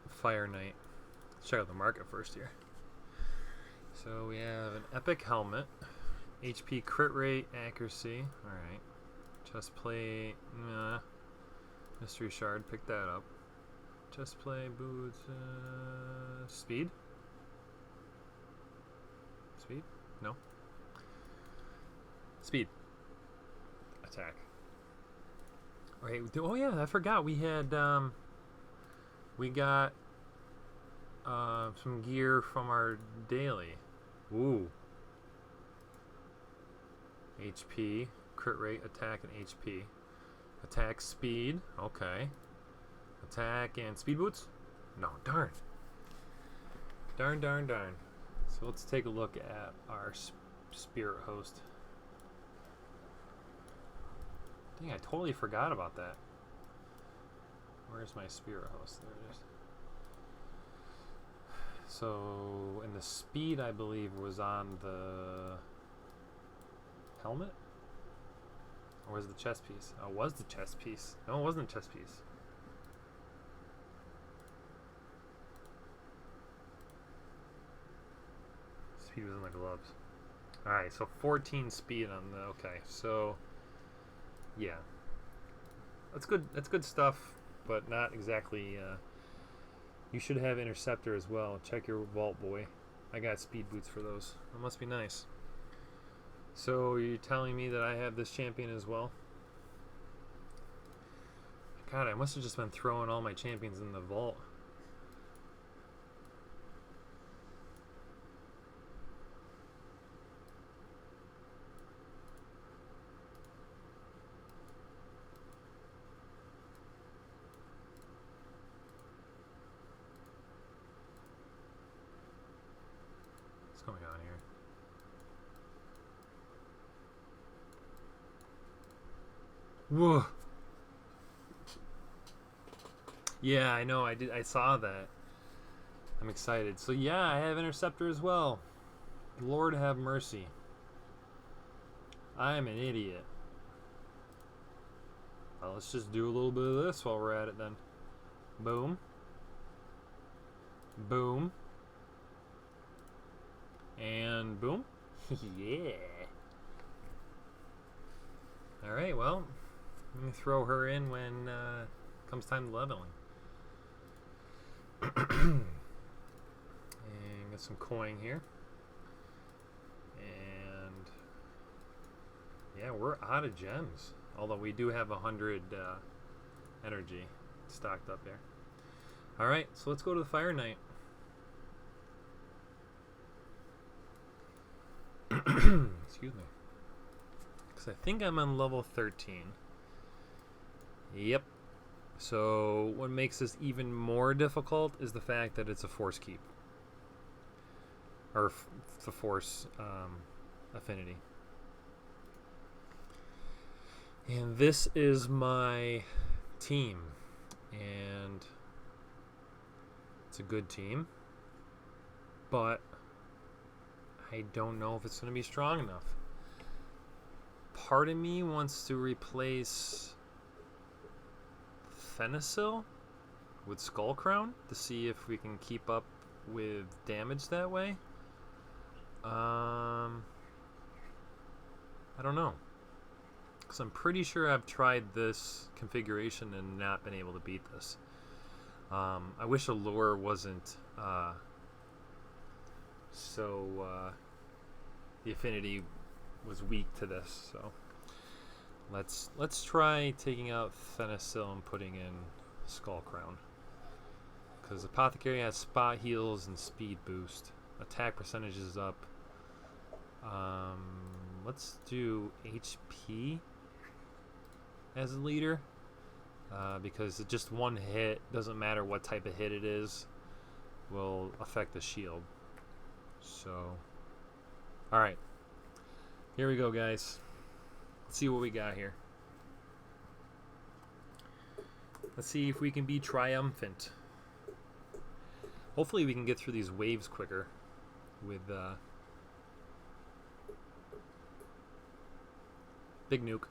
Fire Knight. Let's check out the market first here. So we have an epic helmet. HP crit rate, accuracy. Alright. Chest plate. Nah. Mystery shard, pick that up. Chest plate, boots. Speed? Speed? No. Speed. Attack. Right. Oh yeah, I forgot we had we got some gear from our daily. Ooh. HP, crit rate, attack, and HP. Attack, speed. Okay. Attack and speed boots? No, darn. Darn. So let's take a look at our spirit host. Dang, I totally forgot about that. Where's my spirit host? There it is. So, and the speed, I believe, was on the helmet? Or was it the chest piece? Oh, it was the chest piece. No, it wasn't the chest piece. Speed was in the gloves. Alright, so 14 speed on the... Okay, so... Yeah. That's good stuff, but not exactly... you should have Interceptor as well. Check your vault, boy. I got speed boots for those. That must be nice. So you're telling me that I have this champion as well? God, I must have just been throwing all my champions in the vault. What's going on here? Whoa. Yeah, I know. I saw that. I'm excited. So yeah, I have Interceptor as well. Lord have mercy. I am an idiot. Well, let's just do a little bit of this while we're at it then. Boom. Boom. And boom. Yeah. Alright, well, I'm going to throw her in when comes time to leveling. get some coin here. And yeah, we're out of gems. Although we do have 100 energy stocked up there. Alright, so let's go to the Fire Knight. Excuse me. Because I think I'm on level 13. Yep. So what makes this even more difficult is the fact that it's a force keep. Or the force affinity. And this is my team. And it's a good team. But I don't know if it's going to be strong enough. Part of me wants to replace Fenicil with Skull Crown to see if we can keep up with damage that way. I don't know. Because I'm pretty sure I've tried this configuration and not been able to beat this. I wish Allure wasn't the affinity was weak to this. So let's try taking out Fenicil and putting in Skull Crown. Because Apothecary has spot heals and speed boost. Attack percentage is up. Let's do HP as a leader. Because just one hit, doesn't matter what type of hit it is, will affect the shield. So, alright. Here we go, guys. Let's see what we got here. Let's see if we can be triumphant. Hopefully we can get through these waves quicker with big nuke.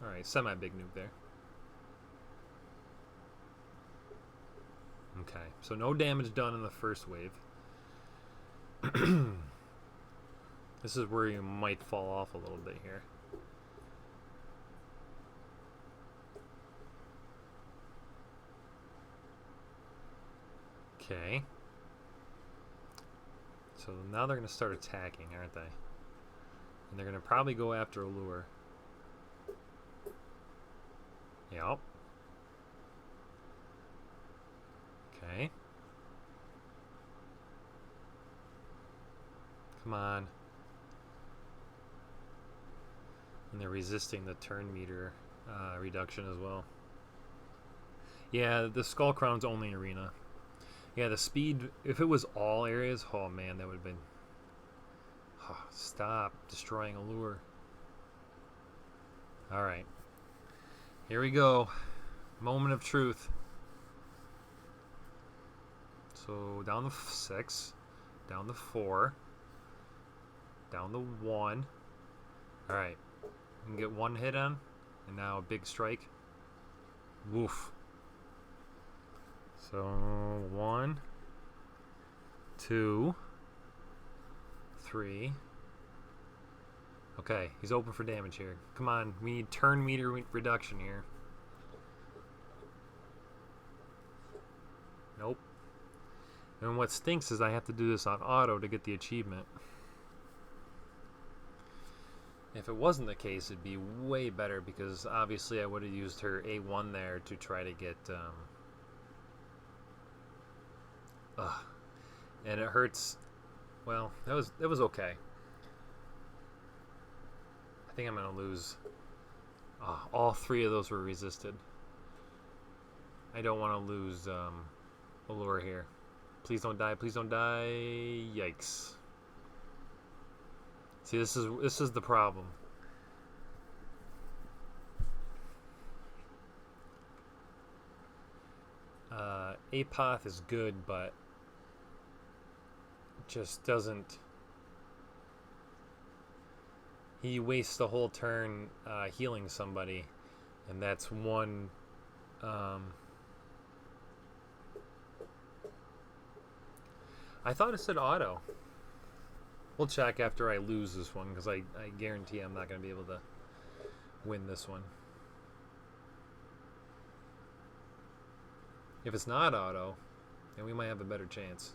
Alright, semi-big nuke there. Okay, so no damage done in the first wave. This is where you might fall off a little bit here. Okay. So now they're going to start attacking, aren't they? And they're going to probably go after Allure. Yep. Okay. Come on. And they're resisting the turn meter reduction as well. Yeah, the Skull Crown's only arena. Yeah, the speed, if it was all areas, oh man, that would have been... Oh, stop destroying Allure. Alright. Here we go. Moment of truth. So down to 6. Down to 4. Down to 1. Alright. We can get one hit on. And now a big strike. Woof. So 1, 2, 3. Okay, he's open for damage here. Come on, we need turn meter reduction here. Nope. And what stinks is I have to do this on auto to get the achievement. If it wasn't the case, it'd be way better because obviously I would have used her A1 there to try to get... and it hurts. Well, that was okay. I think I'm gonna lose. All 3 of those were resisted. I don't want to lose Allure here. Please don't die. Please don't die. Yikes. See, this is the problem. Apoth is good, but just doesn't. He wastes the whole turn healing somebody, and that's one. I thought it said auto. We'll check after I lose this one because I guarantee I'm not going to be able to win this one. If it's not auto, then we might have a better chance.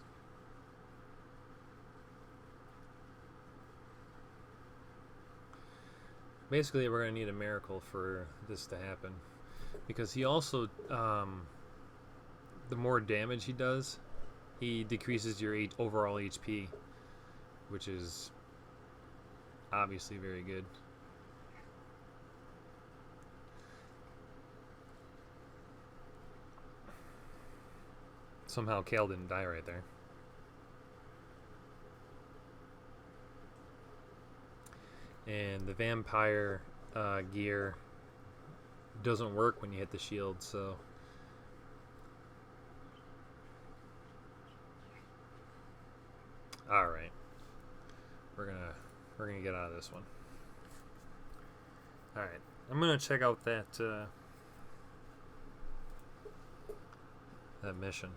Basically, we're going to need a miracle for this to happen. Because he also, the more damage he does, he decreases your overall HP, which is obviously very good. Somehow Kale didn't die right there. And the vampire gear doesn't work when you hit the shield, so all right, we're gonna get out of this one. All right, I'm gonna check out that that mission.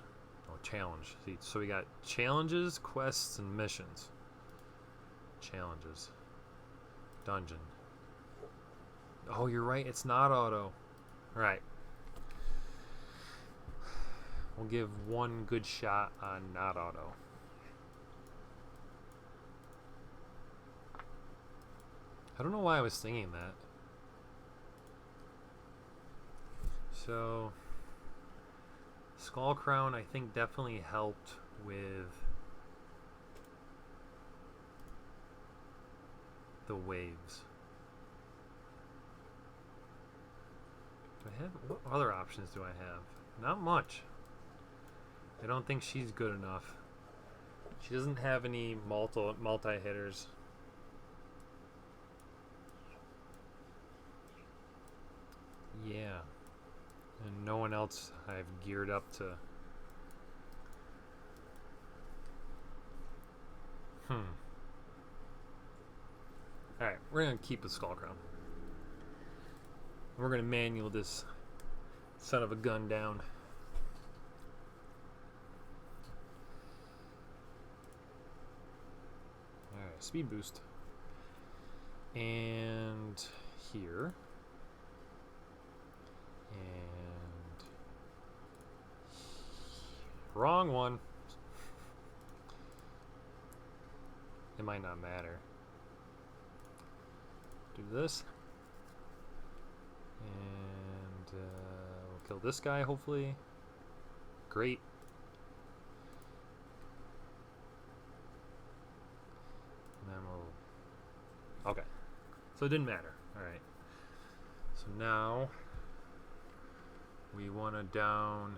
Oh, challenge. See, so we got challenges, quests, and missions. Challenges. Dungeon. Oh, you're right. It's not auto. Right. We'll give one good shot on not auto. I don't know why I was thinking that. So, Skull Crown, I think, definitely helped with the waves. Do I have, what other options do I have? Not much. I don't think she's good enough. She doesn't have any multi-hitters. Yeah. And no one else I've geared up to. Alright, we're going to keep the Skull Crown. We're going to manual this son of a gun down. Alright, speed boost. And here. And wrong one. It might not matter. Do this. And we'll kill this guy, hopefully. Great. And then we'll... Okay. So it didn't matter. Alright. So now we want to down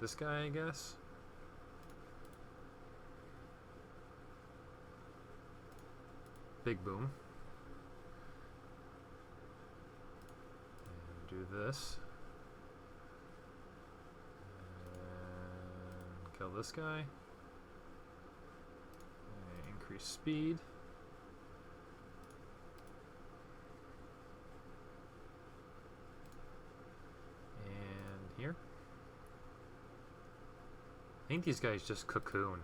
this guy, I guess. Big boom. And do this. And kill this guy. And increase speed. And here. I think these guys just cocoon.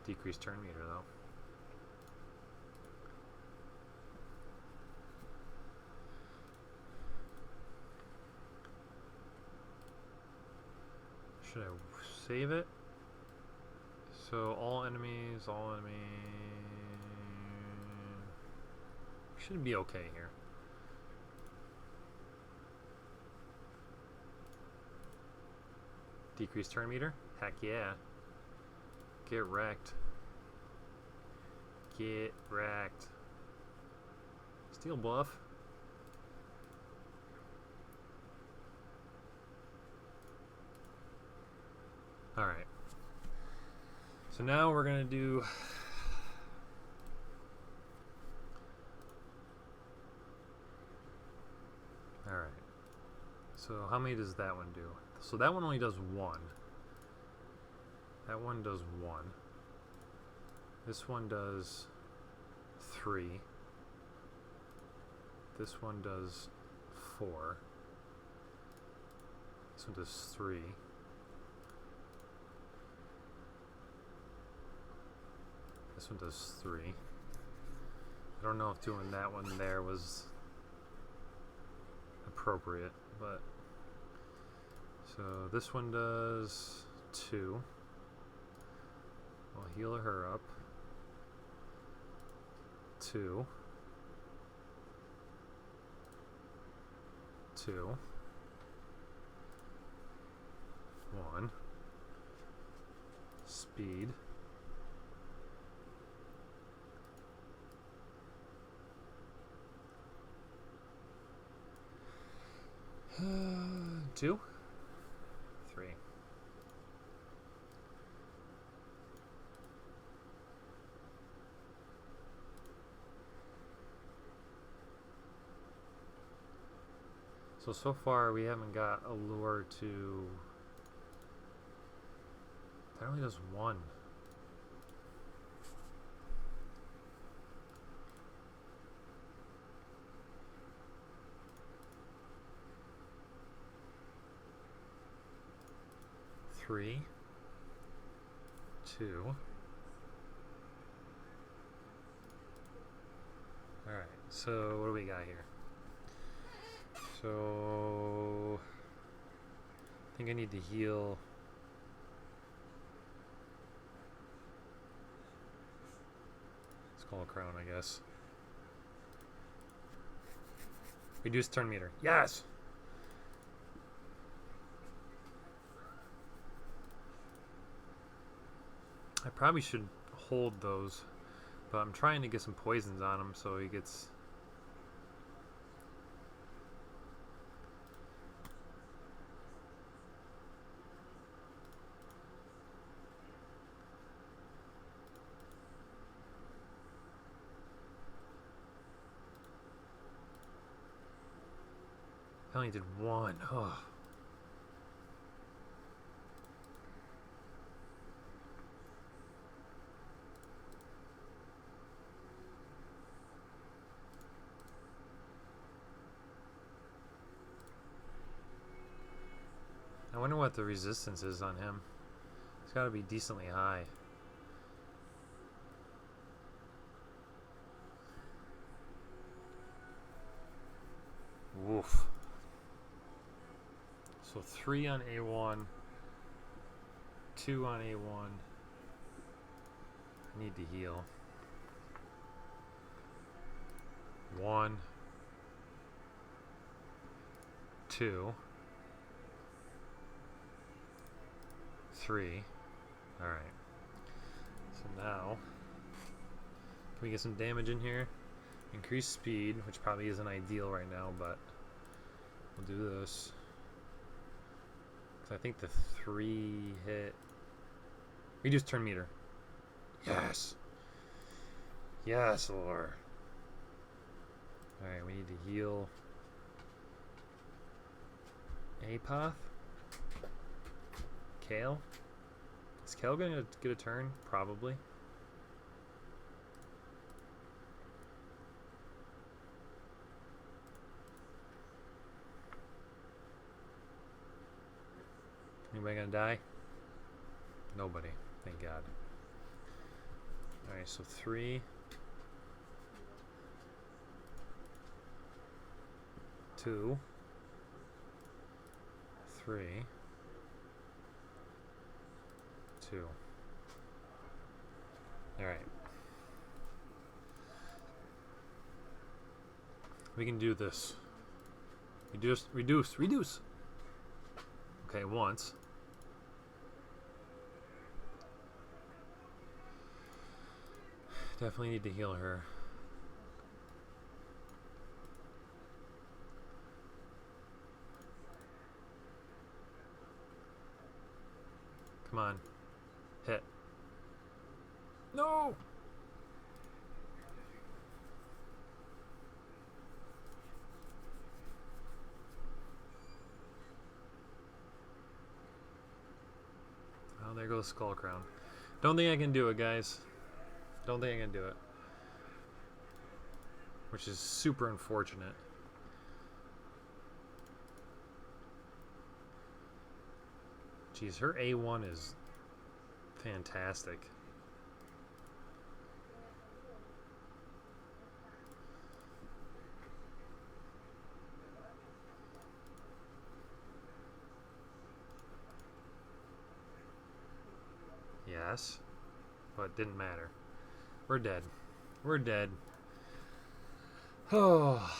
Decrease turn meter though. Should I save it? So all enemies. Should be okay here. Decrease turn meter? Heck yeah. Get wrecked. Get wrecked. Steel buff. Alright. So now we're going to do... Alright. So how many does that one do? So that one only does one. That one does one. This one does 3. This one does 4. This one does 3. This one does 3. I don't know if doing that one there was appropriate, but so this one does 2. I'll heal her up. 2, 2, 1, speed, 2, 3. So far we haven't got a lure to... That only does 1. Three, 2. Alright, so what do we got here? So I think I need to heal. Skull crown, I guess. Reduce turn meter. Yes! I probably should hold those, but I'm trying to get some poisons on him so he gets... I only did 1. Oh. I wonder what the resistance is on him. It's got to be decently high. Woof. So 3 on A1, 2 on A1. I need to heal. 1, 2, 3. Alright. So now, can we get some damage in here? Increase speed, which probably isn't ideal right now, but we'll do this. I think the 3 hit. Reduce turn meter. Yes. Yes, Lord. Alright, we need to heal Apoth. Kale. Is Kale gonna get a turn? Probably. Anybody gonna die? Nobody. Thank God. Alright, so 3. 2. 3. 2. Alright. We can do this. Reduce. Okay, once. Definitely need to heal her. Come on. Hit. No! Oh, there goes Skull Crown. Don't think I can do it, guys. Don't think I can do it. Which is super unfortunate. Jeez, her A1 is fantastic. Yes, but it didn't matter. We're dead. We're dead. Oh,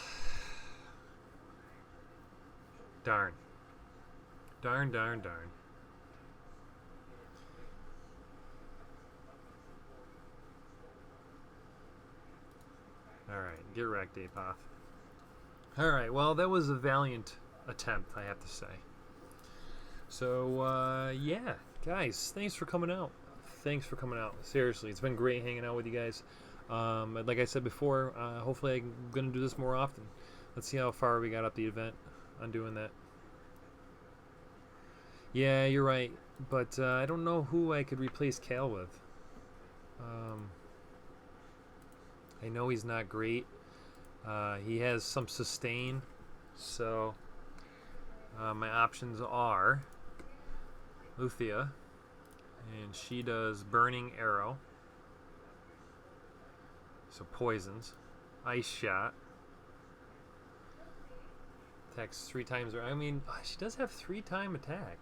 darn. Darn, darn, darn. Alright, get wrecked, Apoth. Alright, well, that was a valiant attempt, I have to say. So, yeah, guys, thanks for coming out. Thanks for coming out. Seriously, it's been great hanging out with you guys. Like I said before, hopefully I'm going to do this more often. Let's see how far we got up the event on doing that. Yeah, you're right. But I don't know who I could replace Cal with. I know he's not great. He has some sustain. So my options are Luthia. And she does Burning Arrow. So poisons. Ice Shot. Attacks 3 times. I mean, she does have 3-time attack.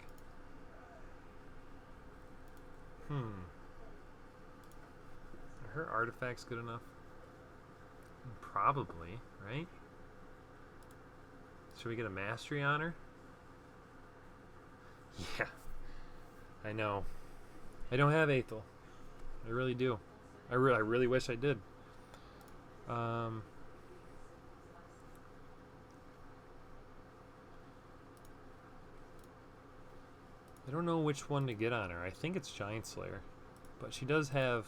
Are her artifacts good enough? Probably, right? Should we get a mastery on her? Yeah. I know. I don't have Aethel. I really do. I really wish I did. I don't know which one to get on her. I think it's Giant Slayer. But she does have...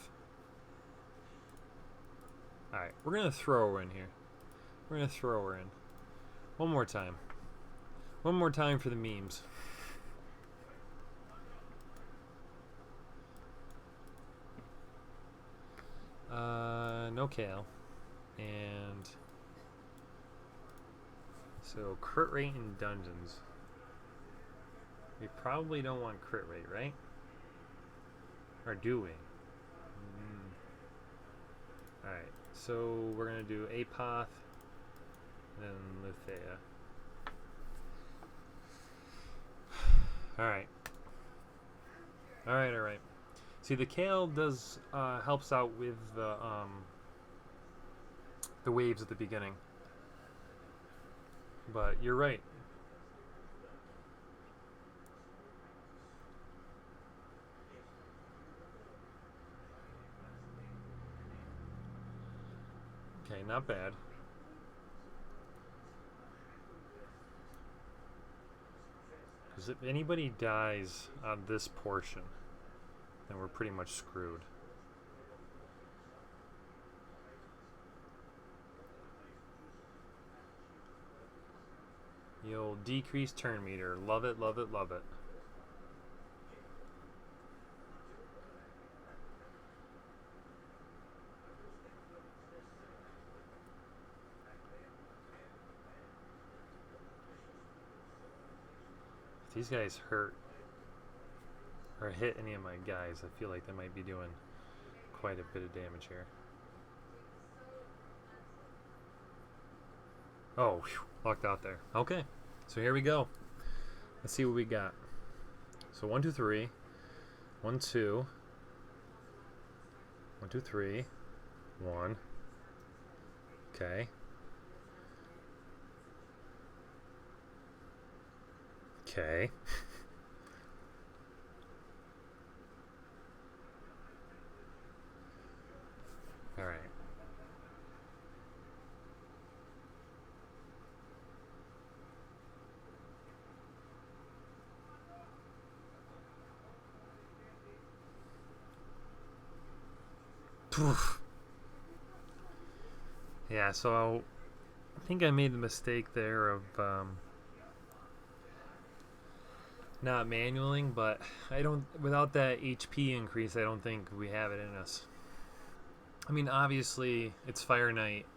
Alright, we're going to throw her in here. We're going to throw her in. One more time. One more time for the memes. No Kale. And... So, crit rate in dungeons. We probably don't want crit rate, right? Or do we? Alright, so we're going to do Apoth, then Luthea. Alright. Alright. See, the Kale does helps out with the waves at the beginning. But you're right. Okay, not bad. Because if anybody dies on this portion, then we're pretty much screwed. You'll decrease turn meter. Love it, love it, love it. If these guys hurt or hit any of my guys, I feel like they might be doing quite a bit of damage here. Oh, whew, locked out there. Okay, so here we go. Let's see what we got. So 1, 2, 3. 1, 2. 1, 2, 3. 1. Okay. Okay. All right. Yeah, so I think I made the mistake there of not manualing, but I don't, without that HP increase, I don't think we have it in us. I mean, obviously, it's Fire Knight,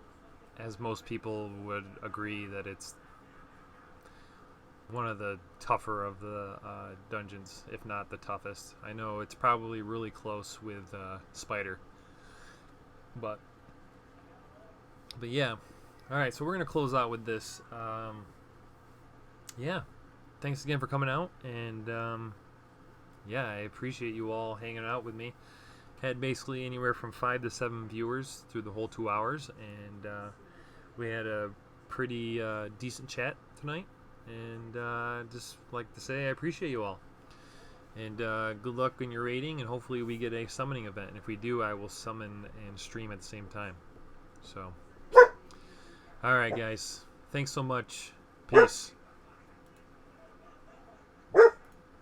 as most people would agree that it's one of the tougher of the dungeons, if not the toughest. I know it's probably really close with Spider, but yeah. All right, so we're gonna close out with this. Yeah, thanks again for coming out, and yeah, I appreciate you all hanging out with me. Had basically anywhere from 5 to 7 viewers through the whole 2 hours, and we had a pretty decent chat tonight, and just like to say I appreciate you all. And good luck in your raiding, and hopefully we get a summoning event. And if we do, I will summon and stream at the same time. So, alright guys, thanks so much. Peace.